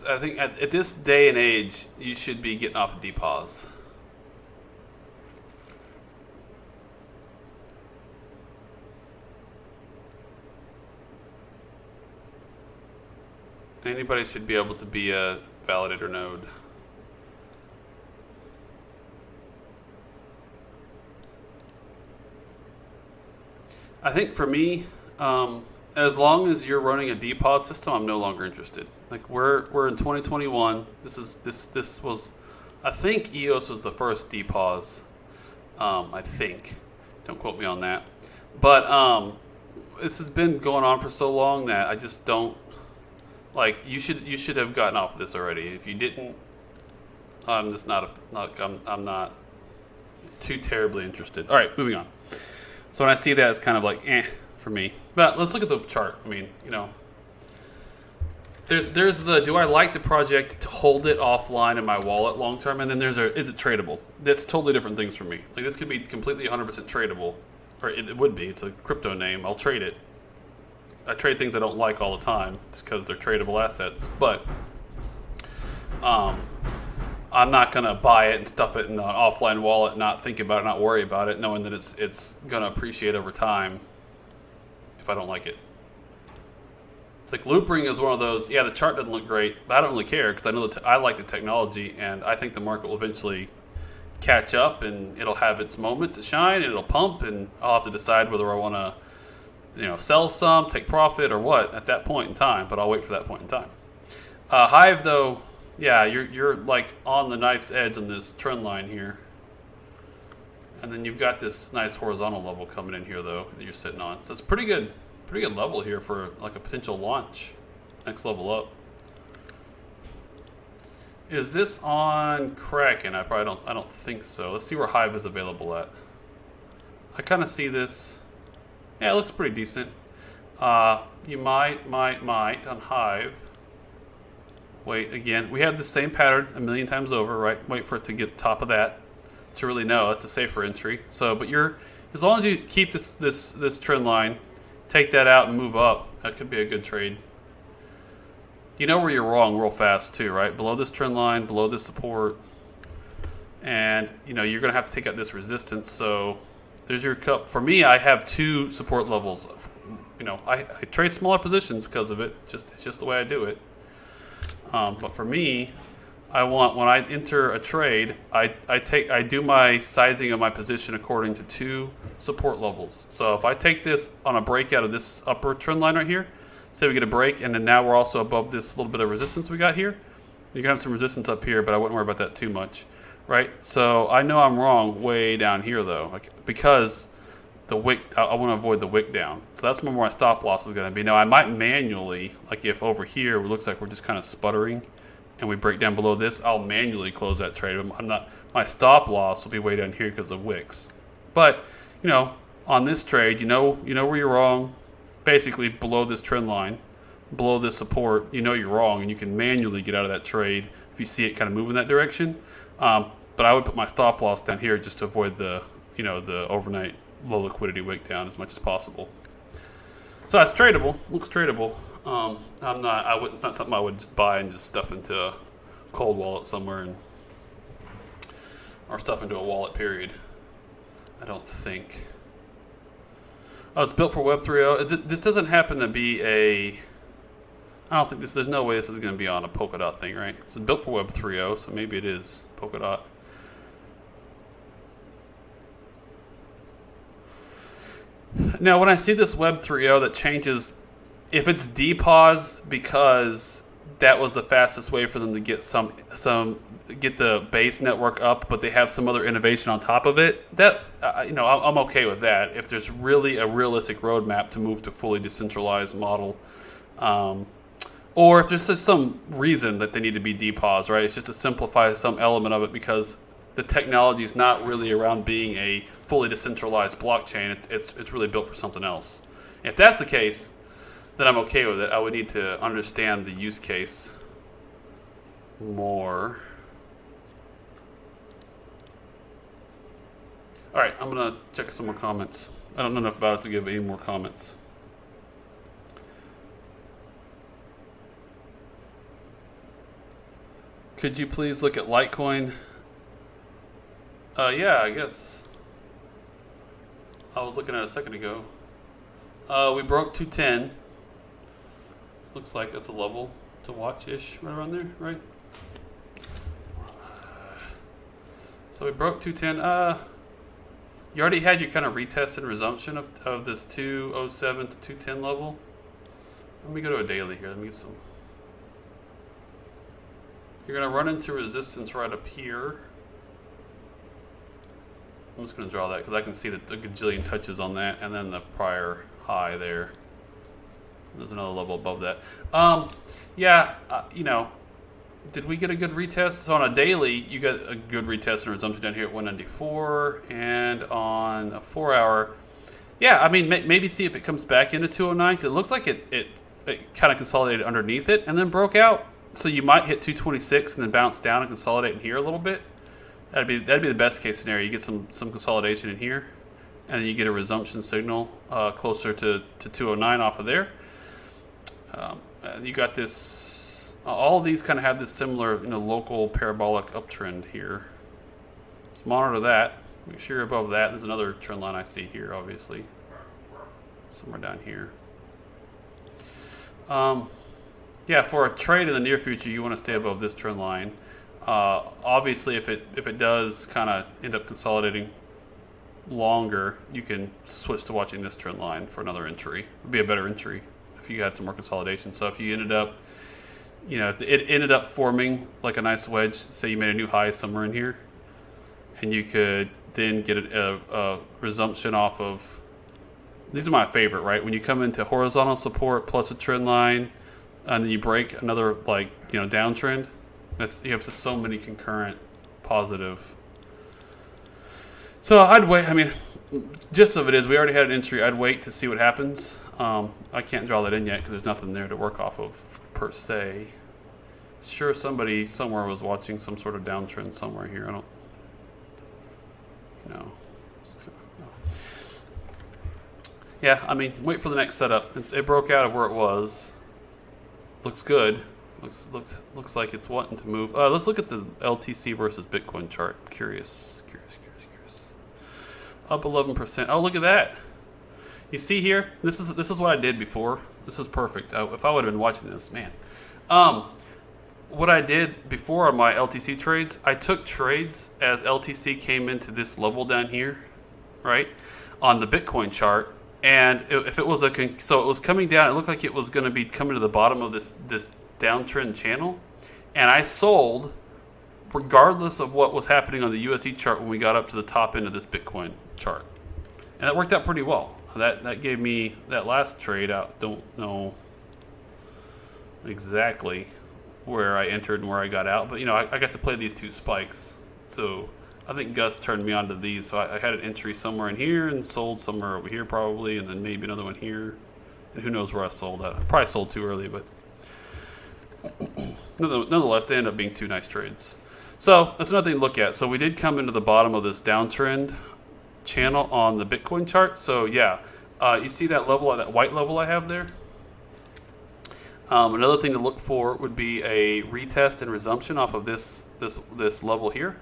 I think at this day and age, you should be getting off of depause. Anybody should be able to be a validator node. I think for me, as long as you're running a depause system, I'm no longer interested. Like we're in 2021. This was, I think EOS was the first depause. I think, don't quote me on that. But this has been going on for so long that I just don't like. You should have gotten off of this already. If you didn't, I'm just I'm not too terribly interested. All right, moving on. So when I see that, it's kind of like for me. But let's look at the chart. I mean, there's the, do I like the project to hold it offline in my wallet long term? And then is it tradable? That's totally different things for me. Like this could be completely 100% tradable, or it would be. It's a crypto name. I'll trade it. I trade things I don't like all the time just because they're tradable assets. But I'm not gonna buy it and stuff it in an offline wallet, not think about it, not worry about it, knowing that it's gonna appreciate over time if I don't like it. It's like Loopring is one of those. Yeah, the chart doesn't look great, but I don't really care because I know I like the technology, and I think the market will eventually catch up, and it'll have its moment to shine, and it'll pump, and I'll have to decide whether I want to, sell some, take profit, or what at that point in time. But I'll wait for that point in time. Hive, though, yeah, you're like on the knife's edge on this trend line here, and then you've got this nice horizontal level coming in here though that you're sitting on. So it's pretty good level here for like a potential launch, next level up. Is this on Kraken? I don't think so. Let's see where Hive is available at. I kind of see this. Yeah, it looks pretty decent. You might on Hive. Wait again. We have the same pattern a million times over, right? Wait for it to get top of that to really know it's a safer entry. So, but as long as you keep this trend line, take that out and move up, that could be a good trade. You know where you're wrong real fast too, right? Below this trend line, below this support, and you know you're gonna have to take out this resistance. So there's your cup. For me, I have 2 support levels. You know, I trade smaller positions because of it. It's just the way I do it. But for me, I want, when I enter a trade, I do my sizing of my position according to 2 support levels. So if I take this on a breakout of this upper trend line right here, say we get a break, and then now we're also above this little bit of resistance we got here. You're gonna have some resistance up here, but I wouldn't worry about that too much, right? So I know I'm wrong way down here though, because the wick, I want to avoid the wick down. So that's where my stop loss is going to be. Now I might manually, like if over here it looks like we're just kind of sputtering and we break down below this, I'll manually close that trade. I'm not, my stop loss will be way down here because of wicks. But you know, on this trade, you know where you're wrong. Basically below this trend line, below this support, you know you're wrong, and you can manually get out of that trade if you see it kind of move in that direction. But I would put my stop loss down here just to avoid the the overnight low liquidity wick down as much as possible. So that's tradable. Looks tradable. It's not something I would buy and just stuff into a cold wallet somewhere or stuff into a wallet. Period. I don't think. Oh, it's built for Web 3.0. This doesn't happen to be a. I don't think this. There's no way this is going to be on a Polkadot thing, right? It's built for Web 3.0, so maybe it is Polkadot. Now, when I see this Web 3.0 that changes, if it's depause because that was the fastest way for them to get get the base network up, but they have some other innovation on top of it, that I'm okay with that. If there's really a realistic roadmap to move to fully decentralized model, or if there's just some reason that they need to be depaused, right? It's just to simplify some element of it because the technology is not really around being a fully decentralized blockchain. It's really built for something else. If that's the case, then I'm okay with it. I would need to understand the use case more. All right, I'm gonna check some more comments. I don't know enough about it to give any more comments. Could you please look at Litecoin? Yeah, I guess. I was looking at it a second ago. We broke 210. Looks like that's a level to watch-ish, right around there, right? So we broke 210. You already had your kind of retest and resumption of this 207 to 210 level. Let me go to a daily here. Let me get some. You're going to run into resistance right up here. I'm just going to draw that because I can see the gajillion touches on that, and then the prior high there. There's another level above that. Did we get a good retest? So on a daily, you got a good retest and resumption down here at 194, and on a 4 hour, yeah, I mean, maybe see if it comes back into 209 because it looks like it kind of consolidated underneath it and then broke out. So you might hit 226 and then bounce down and consolidate in here a little bit. That'd be the best case scenario. You get some consolidation in here, and then you get a resumption signal closer to 209 off of there. You got this. All of these kind of have this similar, local parabolic uptrend here. Let's monitor that. Make sure you're above that. There's another trend line I see here, obviously, somewhere down here. Yeah, for a trade in the near future, you want to stay above this trend line. Obviously, if it does kind of end up consolidating longer, you can switch to watching this trend line for another entry. It would be a better entry if you had some more consolidation. So if you ended up, if it ended up forming like a nice wedge, say you made a new high somewhere in here, and you could then get a resumption off of. These are my favorite, right? When you come into horizontal support plus a trend line, and then you break another downtrend. You have just so many concurrent positive. So I'd wait. I mean, gist of it is we already had an entry. I'd wait to see what happens. I can't draw that in yet because there's nothing there to work off of per se. Sure, somebody somewhere was watching some sort of downtrend somewhere here. I don't, you know. Yeah, I mean, wait for the next setup. It broke out of where it was. Looks good. Looks like it's wanting to move. Let's look at the LTC versus Bitcoin chart. I'm curious. Up 11%. Oh, look at that. You see here? This is what I did before. This is perfect. If I would have been watching this, man. What I did before on my LTC trades, I took trades as LTC came into this level down here, right, on the Bitcoin chart. And if it was so it was coming down, it looked like it was going to be coming to the bottom of this downtrend channel, and I sold regardless of what was happening on the USD chart when we got up to the top end of this Bitcoin chart, and that worked out pretty well. That gave me that last trade out. Don't know exactly where I entered and where I got out, but you know, I got to play these two spikes. So I think Gus turned me on to these. So I had an entry somewhere in here and sold somewhere over here probably, and then maybe another one here, and who knows where I sold at. I probably sold too early, but nonetheless, they end up being two nice trades. So that's another thing to look at. So we did come into the bottom of this downtrend channel on the Bitcoin chart. So yeah, you see that level, that white level I have there? Another thing to look for would be a retest and resumption off of this level here.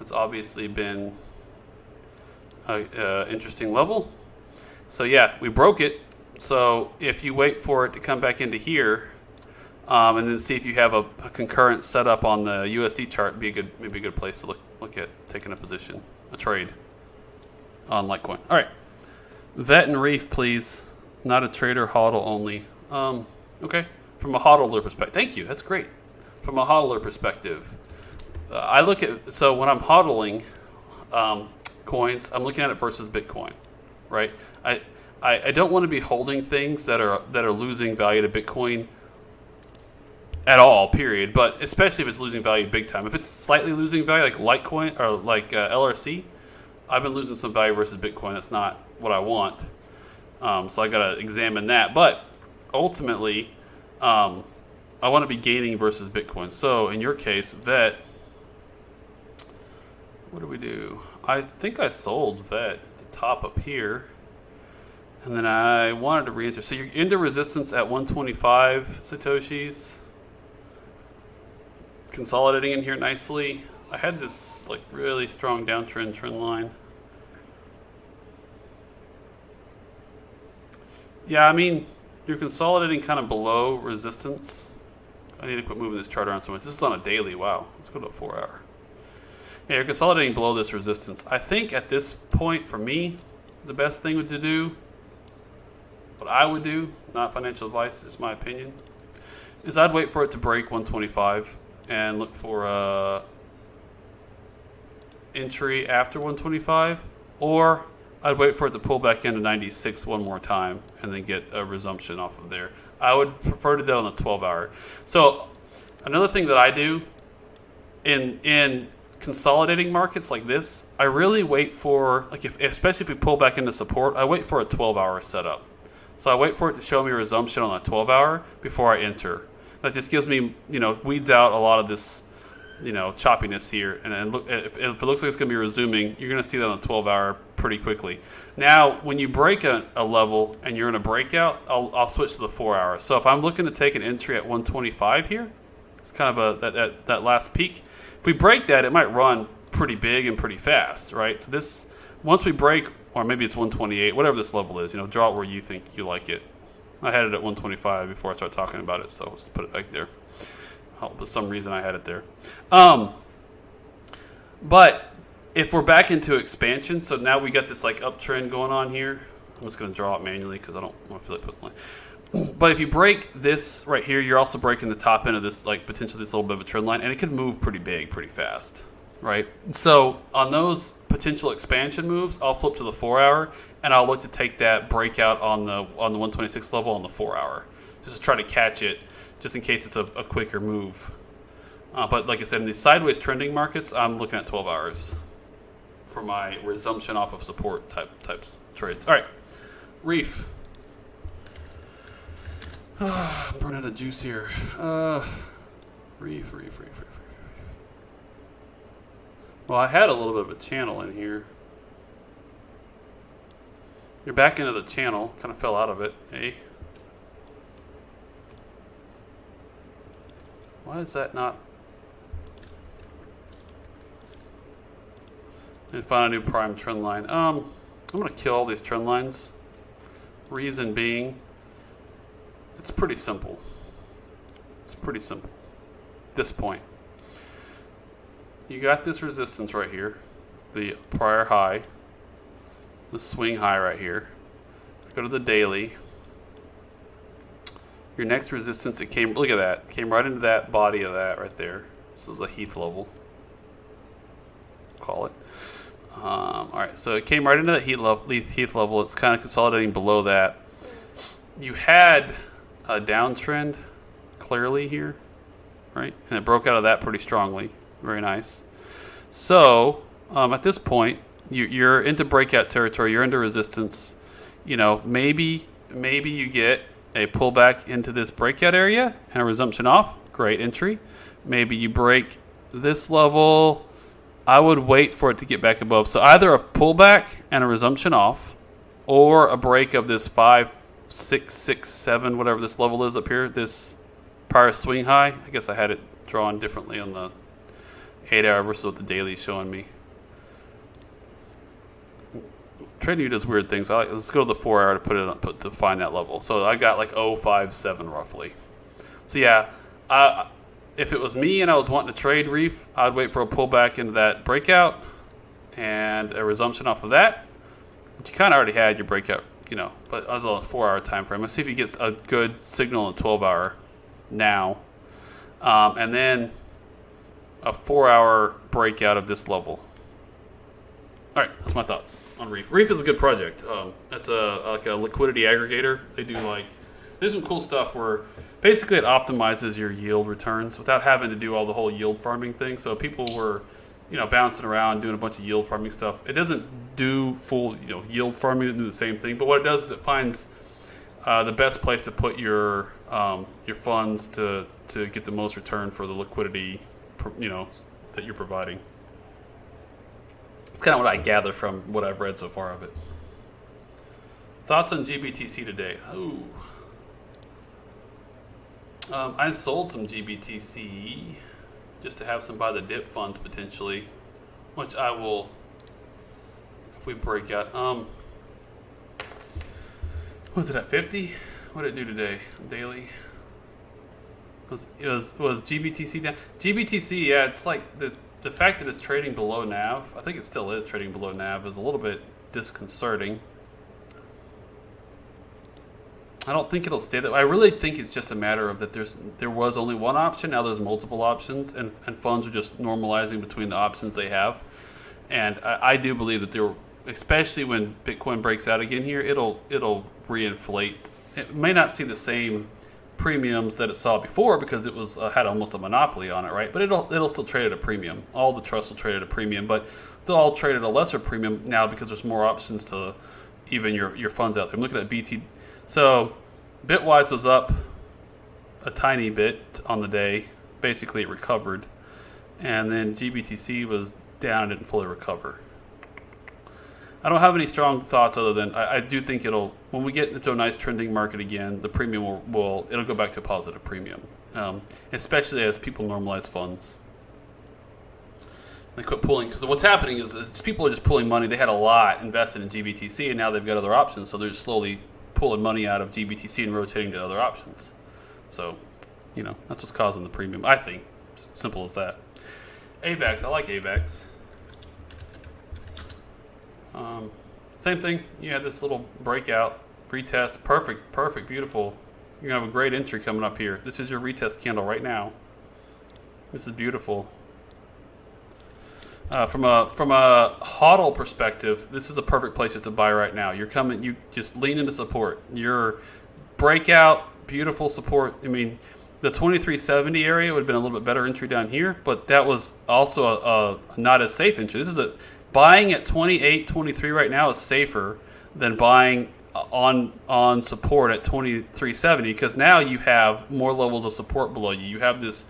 It's obviously been an interesting level. So yeah, we broke it. So if you wait for it to come back into here, and then see if you have a concurrent setup on the USD chart, maybe a good place to look at taking a position, a trade on Litecoin. All right, VeChain and Reef, please. Not a trader, hodl only. Okay, from a hodler perspective, thank you. That's great. From a hodler perspective, I look at, so when I'm hodling coins, I'm looking at it versus Bitcoin, right? I don't want to be holding things that are losing value to Bitcoin at all, period. But especially if it's losing value big time. If it's slightly losing value, like Litecoin or like LRC, I've been losing some value versus Bitcoin. That's not what I want. So I got to examine that. But ultimately, I want to be gaining versus Bitcoin. So in your case, VET, what do we do? I think I sold VET at the top up here. And then I wanted to re-enter. So you're into resistance at 125 Satoshis. Consolidating in here nicely. I had this like really strong downtrend trend line. Yeah, I mean, you're consolidating kind of below resistance. I need to quit moving this chart around so much. This is on a daily. Wow. Let's go to a 4 hour. Yeah, you're consolidating below this resistance. I think at this point, for me, the best thing to do, what I would do, not financial advice, is my opinion, is I'd wait for it to break 125 and look for a entry after 125, or I'd wait for it to pull back into 96 one more time and then get a resumption off of there. I would prefer to do that on the 12 hour. So another thing that I do in consolidating markets like this, I really wait for, like especially if we pull back into support, I wait for a 12 hour setup. So I wait for it to show me a resumption on a 12 hour before I enter. That just gives me, you know, weeds out a lot of this, you know, choppiness here. And then look, if it looks like it's going to be resuming, you're going to see that on the 12 hour pretty quickly. Now, when you break a level and you're in a breakout, I'll switch to the 4 hour. So if I'm looking to take an entry at 125 here, it's kind of that last peak. If we break that, it might run pretty big and pretty fast, right? So this, once we break, or maybe it's 128, whatever this level is, you know, draw it where you think you like it. I had it at 125 before I started talking about it, so let's put it back there. For some reason I had it there. But if we're back into expansion, so now we got this like uptrend going on here. I'm just going to draw it manually because I don't want to feel like putting line. But if you break this right here, you're also breaking the top end of this, like potentially this little bit of a trend line, and it can move pretty big, pretty fast, right? So on those potential expansion moves, I'll flip to the 4 hour, and I'll look to take that breakout on the 126 level on the 4 hour, just to try to catch it, just in case it's a quicker move. But like I said, in these sideways trending markets, I'm looking at 12 hours. for my resumption off of support type trades. All right, Reef. I'm running out of juice here. Reef. Well, I had a little bit of a channel in here. You're back into the channel. Kind of fell out of it. Hey. Why is that not? And find a new prime trend line. I'm gonna kill all these trend lines. Reason being, it's pretty simple. It's pretty simple. At this point, you got this resistance right here, the prior high, the swing high right here. Go to the daily. Your next resistance, it came. Look at that. It came right into that body of that right there. This is a Heath level. Call it. All right, so it came right into that Heath level. It's kind of consolidating below that. You had a downtrend clearly here, right? And it broke out of that pretty strongly. Very nice. So at this point, you're into breakout territory. You're into resistance. You know, maybe you get a pullback into this breakout area and a resumption off. Great entry. Maybe you break this level. I would wait for it to get back above. So either a pullback and a resumption off, or a break of this 5, 6, 6, 7, whatever this level is up here, this prior swing high. I guess I had it drawn differently on the 8-hour versus what the daily is showing me. TradingView does weird things. Let's go to the 4-hour to put it on, to find that level. So I got like 057 roughly. So yeah, if it was me and I was wanting to trade Reef, I'd wait for a pullback into that breakout and a resumption off of that. But you kind of already had your breakout, you know, but I was on a 4-hour time frame. Let's see if he gets a good signal in a 12-hour now. And then a 4-hour breakout of this level. All right, that's my thoughts on Reef. Reef is a good project. It's like a liquidity aggregator. They do there's some cool stuff where basically it optimizes your yield returns without having to do all the whole yield farming thing. So people were, you know, bouncing around doing a bunch of yield farming stuff. It doesn't do full, you know, yield farming. It do the same thing, but what it does is it finds the best place to put your funds to get the most return for the liquidity, you know, that you're providing. It's kind of what I gather from what I've read so far of it. Thoughts on GBTC today? Ooh. I sold some GBTC just to have some buy the dip funds potentially, which I will if we break out. What was it at 50? What did it do today? Daily. Was GBTC down? GBTC, yeah, it's like the fact that it's trading below NAV. I think it still is trading below NAV is a little bit disconcerting. I don't think it'll stay that way. I really think it's just a matter of that there was only one option, now there's multiple options, and funds are just normalizing between the options they have. And I do believe that there, especially when Bitcoin breaks out again here, it'll reinflate. It may not see the same premiums that it saw before because it was had almost a monopoly on it, right? But it'll still trade at a premium. All the trusts will trade at a premium, but they'll all trade at a lesser premium now because there's more options to even your funds out there. I'm looking at BT. So Bitwise was up a tiny bit on the day. Basically, it recovered. And then GBTC was down and didn't fully recover. I don't have any strong thoughts other than I do think when we get into a nice trending market again, the premium it'll go back to a positive premium, especially as people normalize funds. They quit pulling, because what's happening is people are just pulling money. They had a lot invested in GBTC, and now they've got other options, so they're just slowly pulling money out of GBTC and rotating to other options. So, you know, that's what's causing the premium, I think. Simple as that. AVAX, I like AVAX. Same thing. You had this little breakout, retest, perfect, beautiful. You're gonna have a great entry coming up here. This is your retest candle right now. This is beautiful. From a HODL perspective, this is a perfect place to buy right now. You just lean into support. Your breakout, beautiful support. I mean, the 2370 area would have been a little bit better entry down here, but that was also a not as safe entry. This is buying at 28, 23 right now is safer than buying on support at 2370, because now you have more levels of support below you. You have this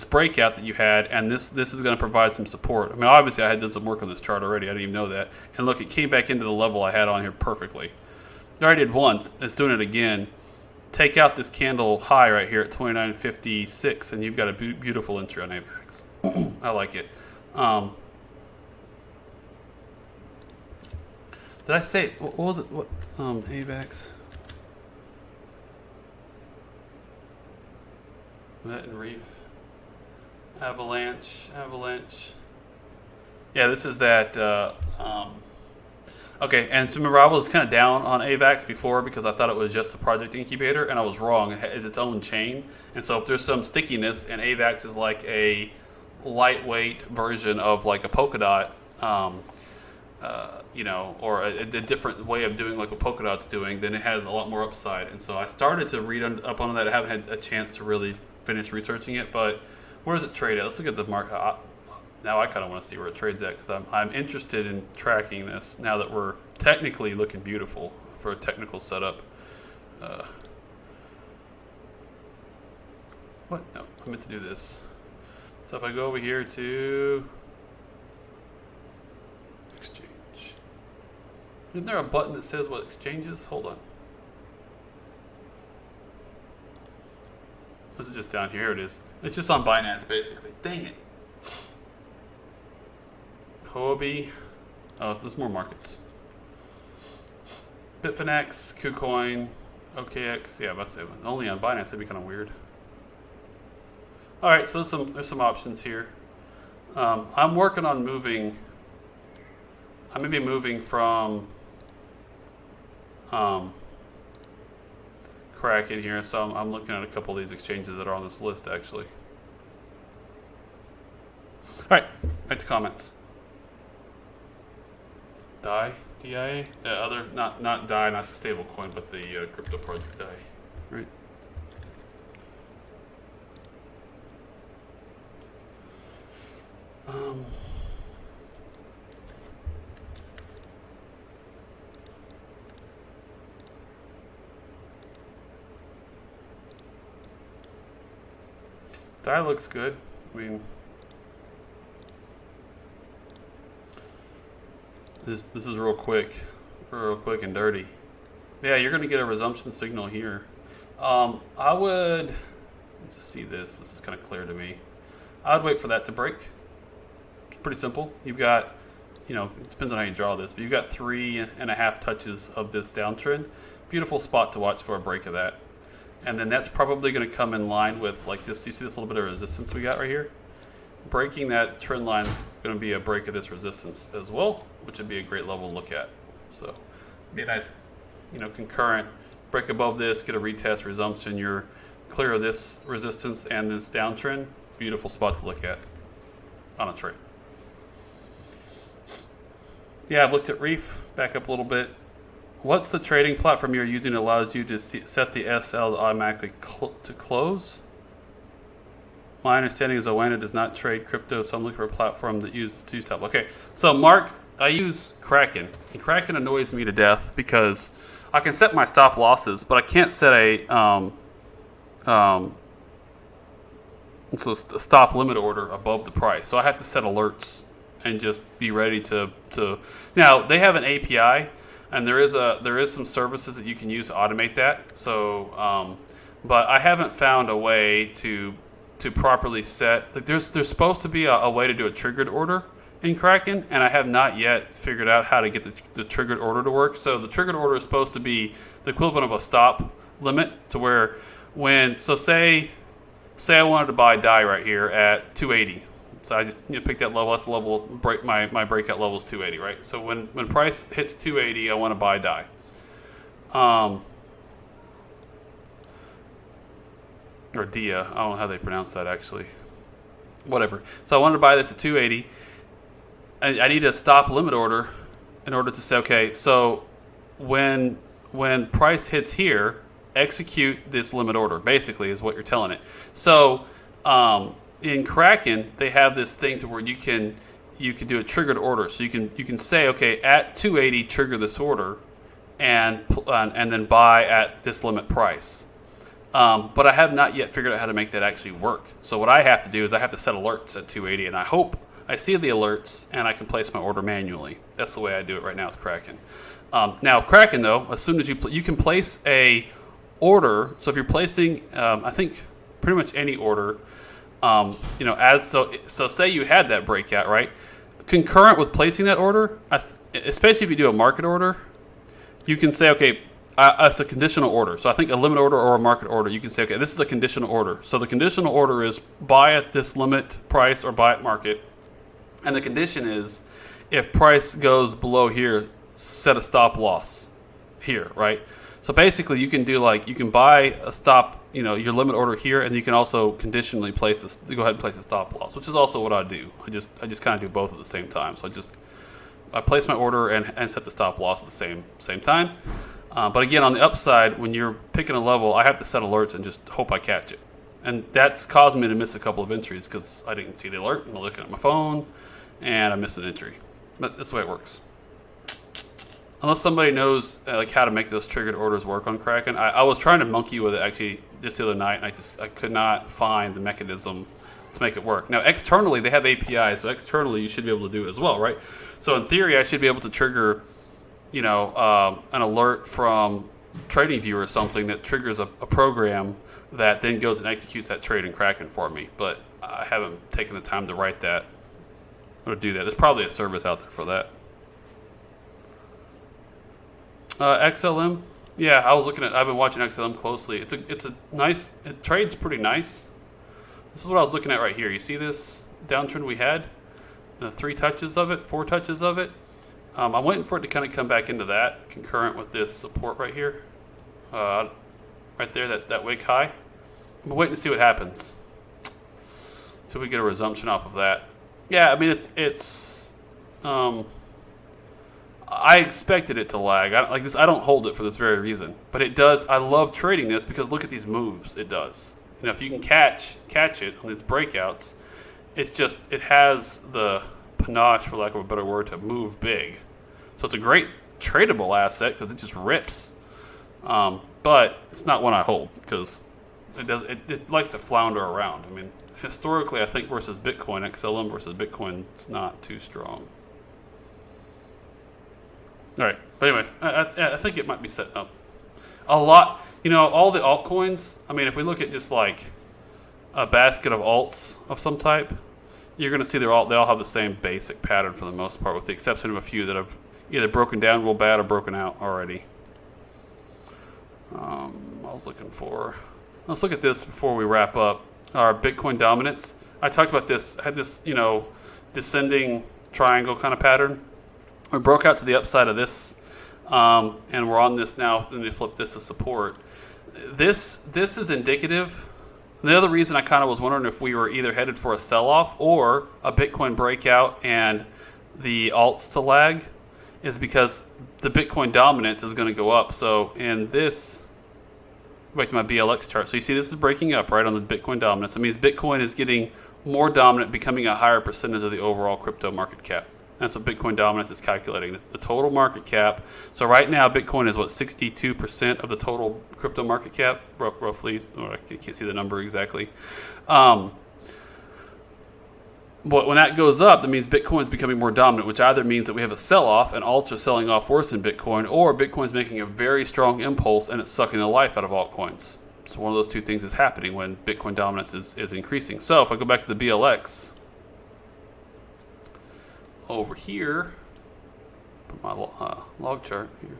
breakout that you had, and this is going to provide some support. I mean, obviously I had done some work on this chart already. I didn't even know that. And look, it came back into the level I had on here perfectly. I already did once. It's doing it again. Take out this candle high right here at 29.56, and you've got a beautiful entry on AVAX. I like it. Did I say, what was it? What AVAX? VeChain and Reef. Avalanche. Yeah, this is that. Okay, and so remember, I was kind of down on AVAX before because I thought it was just a project incubator, and I was wrong. It has its own chain, and so if there's some stickiness, and AVAX is like a lightweight version of like a Polkadot, you know, or a different way of doing like what Polkadot's doing, then it has a lot more upside. And so I started to read up on that. I haven't had a chance to really finish researching it, but where does it trade at? Let's look at the market. Now I kind of want to see where it trades at, because I'm interested in tracking this now that we're technically looking beautiful for a technical setup. What? No, I meant to do this. So if I go over here to exchange, isn't there a button that says what exchanges? Hold on. Or is it just down here? It is. It's just on Binance, basically. Dang it. Huobi. Oh, there's more markets. Bitfinex, KuCoin, OKX. Yeah, that's it. Only on Binance, that'd be kind of weird. All right, so there's some options here. I'm working on moving. I may be moving from Kraken here, so I'm looking at a couple of these exchanges that are on this list actually. All right, back to comments. DAI, DIA, other not DAI, not the stable coin, but the crypto project DAI, right? DAI looks good. I mean, this is real quick and dirty. Yeah, you're gonna get a resumption signal here. I would, let's see this. This is kind of clear to me. I would wait for that to break. It's pretty simple. You've got, you know, it depends on how you draw this, but you've got 3.5 touches of this downtrend. Beautiful spot to watch for a break of that. And then that's probably going to come in line with like this. You see this little bit of resistance we got right here? Breaking that trend line is going to be a break of this resistance as well, which would be a great level to look at. So be a nice, you know, concurrent break above this, get a retest, resumption. You're clear of this resistance and this downtrend. Beautiful spot to look at on a trade. Yeah, I've looked at Reef, back up a little bit. What's the trading platform you're using that allows you to set the SL automatically to close? My understanding is Oana does not trade crypto, so I'm looking for a platform that uses two-stop. Okay, so Mark, I use Kraken, and Kraken annoys me to death because I can set my stop losses, but I can't set a stop limit order above the price. So I have to set alerts and just be ready to. Now they have an API. And there is some services that you can use to automate that. So, but I haven't found a way to properly set. Like there's supposed to be a way to do a triggered order in Kraken, and I have not yet figured out how to get the triggered order to work. So the triggered order is supposed to be the equivalent of a stop limit, to where say I wanted to buy DAI right here at 280. So I just pick that level. That's the level. My breakout level is 280, right? So when price hits 280, I want to buy DAI. Or DIA. I don't know how they pronounce that actually. Whatever. So I wanted to buy this at 280. I need a stop limit order in order to say, okay, so when price hits here, execute this limit order. Basically, is what you're telling it. So in Kraken, they have this thing to where you can you can do a triggered order. So you can say, okay, at 280 trigger this order, and then buy at this limit price. But I have not yet figured out how to make that actually work. So what I have to do is I have to set alerts at 280, and I hope I see the alerts and I can place my order manually. That's the way I do it right now with Kraken. Now Kraken though, as soon as you can place a order. So if you're placing, I think pretty much any order, so say you had that breakout, right? Concurrent with placing that order, especially if you do a market order, you can say, okay, it's a conditional order. So I think a limit order or a market order, you can say, okay, this is a conditional order. So the conditional order is buy at this limit price or buy at market. And the condition is if price goes below here, set a stop loss here, right? So basically you can do you can buy a stop, your limit order here, and you can also conditionally place this, go ahead and place a stop loss, which is also what I do. I just kind of do both at the same time. So I place my order and set the stop loss at the same time. But again, on the upside, when you're picking a level, I have to set alerts and just hope I catch it. And that's caused me to miss a couple of entries because I didn't see the alert. I'm looking at my phone and I missed an entry. But that's the way it works. Unless somebody knows how to make those triggered orders work on Kraken. I was trying to monkey with it actually just the other night, and I could not find the mechanism to make it work. Now externally they have APIs, so externally you should be able to do it as well, right? So in theory I should be able to trigger, an alert from TradingView or something that triggers a program that then goes and executes that trade in Kraken for me. But I haven't taken the time to write that or do that. There's probably a service out there for that. XLM, yeah, I've been watching XLM closely. It's a nice, it trades pretty nice. This is what I was looking at right here. You see this downtrend we had? The 4 touches of it. I'm waiting for it to kind of come back into that, concurrent with this support right here. Right there, that wick high. I'm waiting to see what happens. So we get a resumption off of that. Yeah, I mean, I expected it to lag. I don't hold it for this very reason, but it does. I love trading this because look at these moves it does. If you can catch it on these breakouts, it has the panache, for lack of a better word, to move big. So it's a great tradable asset because it just rips. But it's not one I hold because it likes to flounder around. I mean, historically, I think versus Bitcoin, XLM versus Bitcoin, it's not too strong. All right, but anyway, I think it might be setting up a lot. All the altcoins. I mean, if we look at just like a basket of alts of some type, you're going to see they all have the same basic pattern for the most part, with the exception of a few that have either broken down real bad or broken out already. Let's look at this before we wrap up. Our Bitcoin dominance. I talked about this. Had this descending triangle kind of pattern. We broke out to the upside of this, and we're on this now. Then we flip this to support. This is indicative. The other reason I kind of was wondering if we were either headed for a sell-off or a Bitcoin breakout and the alts to lag is because the Bitcoin dominance is going to go up. So in this, go back to my BLX chart. So you see this is breaking up right on the Bitcoin dominance. That means Bitcoin is getting more dominant, becoming a higher percentage of the overall crypto market cap. That's what Bitcoin dominance is calculating, the total market cap. So right now, Bitcoin is 62% of the total crypto market cap, roughly. I can't see the number exactly. But when that goes up, that means Bitcoin is becoming more dominant, which either means that we have a sell-off and alts are selling off worse than Bitcoin, or Bitcoin's making a very strong impulse and it's sucking the life out of altcoins. So one of those two things is happening when Bitcoin dominance is increasing. So if I go back to the BLX, over here, my log chart here,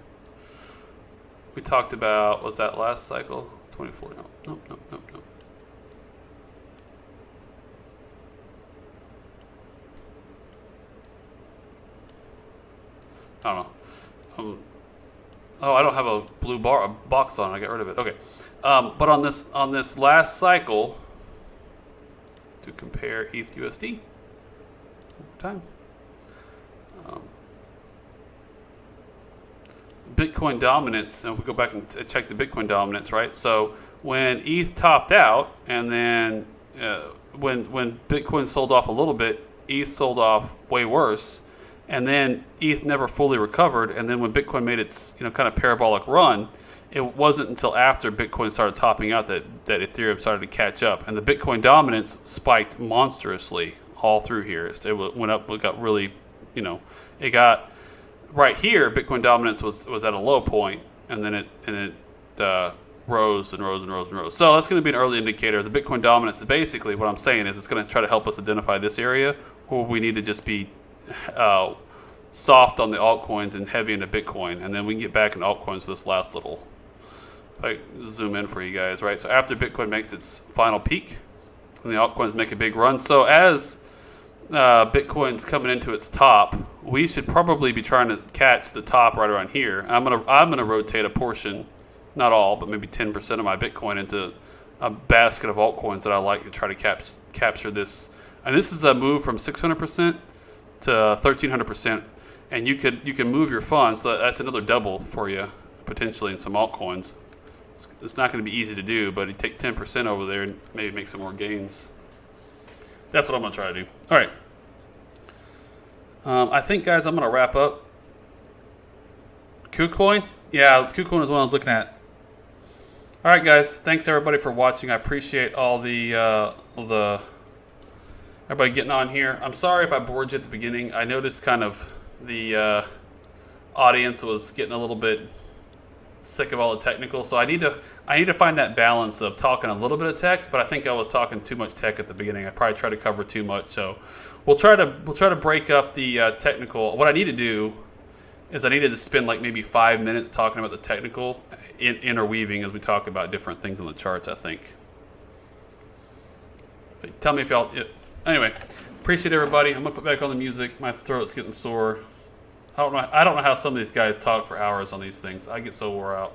we talked about, was that last cycle? 24, no. I don't know. I don't have a blue box on. I got rid of it. Okay, but on this last cycle, to compare ETH USD over time. Bitcoin dominance, and if we go back and check the Bitcoin dominance, right? So when ETH topped out, and then when Bitcoin sold off a little bit, ETH sold off way worse, and then ETH never fully recovered. And then when Bitcoin made its kind of parabolic run, it wasn't until after Bitcoin started topping out that Ethereum started to catch up, and the Bitcoin dominance spiked monstrously all through here. It went up, it got really, it got right here. Bitcoin dominance was at a low point, and then it rose and rose and rose and rose. So that's going to be an early indicator. The Bitcoin dominance is basically what I'm saying is it's going to try to help us identify this area where we need to just be soft on the altcoins and heavy into Bitcoin, and then we can get back into altcoins for this last little. If I zoom in for you guys, right? So after Bitcoin makes its final peak, and the altcoins make a big run. So as Bitcoin's coming into its top, we should probably be trying to catch the top right around here. I'm gonna rotate a portion, not all, but maybe 10% of my Bitcoin into a basket of altcoins that I like to try to capture this. And this is a move from 600% to 1300%, and you can move your funds. So that's another double for you potentially in some altcoins. It's not going to be easy to do, but you take 10% over there and maybe make some more gains. That's what I'm going to try to do. All right. I think, guys, I'm going to wrap up. KuCoin? Yeah, KuCoin is one I was looking at. All right, guys. Thanks, everybody, for watching. I appreciate all the everybody getting on here. I'm sorry if I bored you at the beginning. I noticed kind of the audience was getting a little bit sick of all the technical, so I need to find that balance of talking a little bit of tech, but I think I was talking too much tech at the beginning. I probably tried to cover too much, so we'll try to break up the technical. What I need to do is I need to spend like maybe 5 minutes talking about the technical, interweaving as we talk about different things on the charts. I think. Tell me if y'all. Anyway, appreciate everybody. I'm gonna put back on the music. My throat's getting sore. I don't know how some of these guys talk for hours on these things. I get so wore out.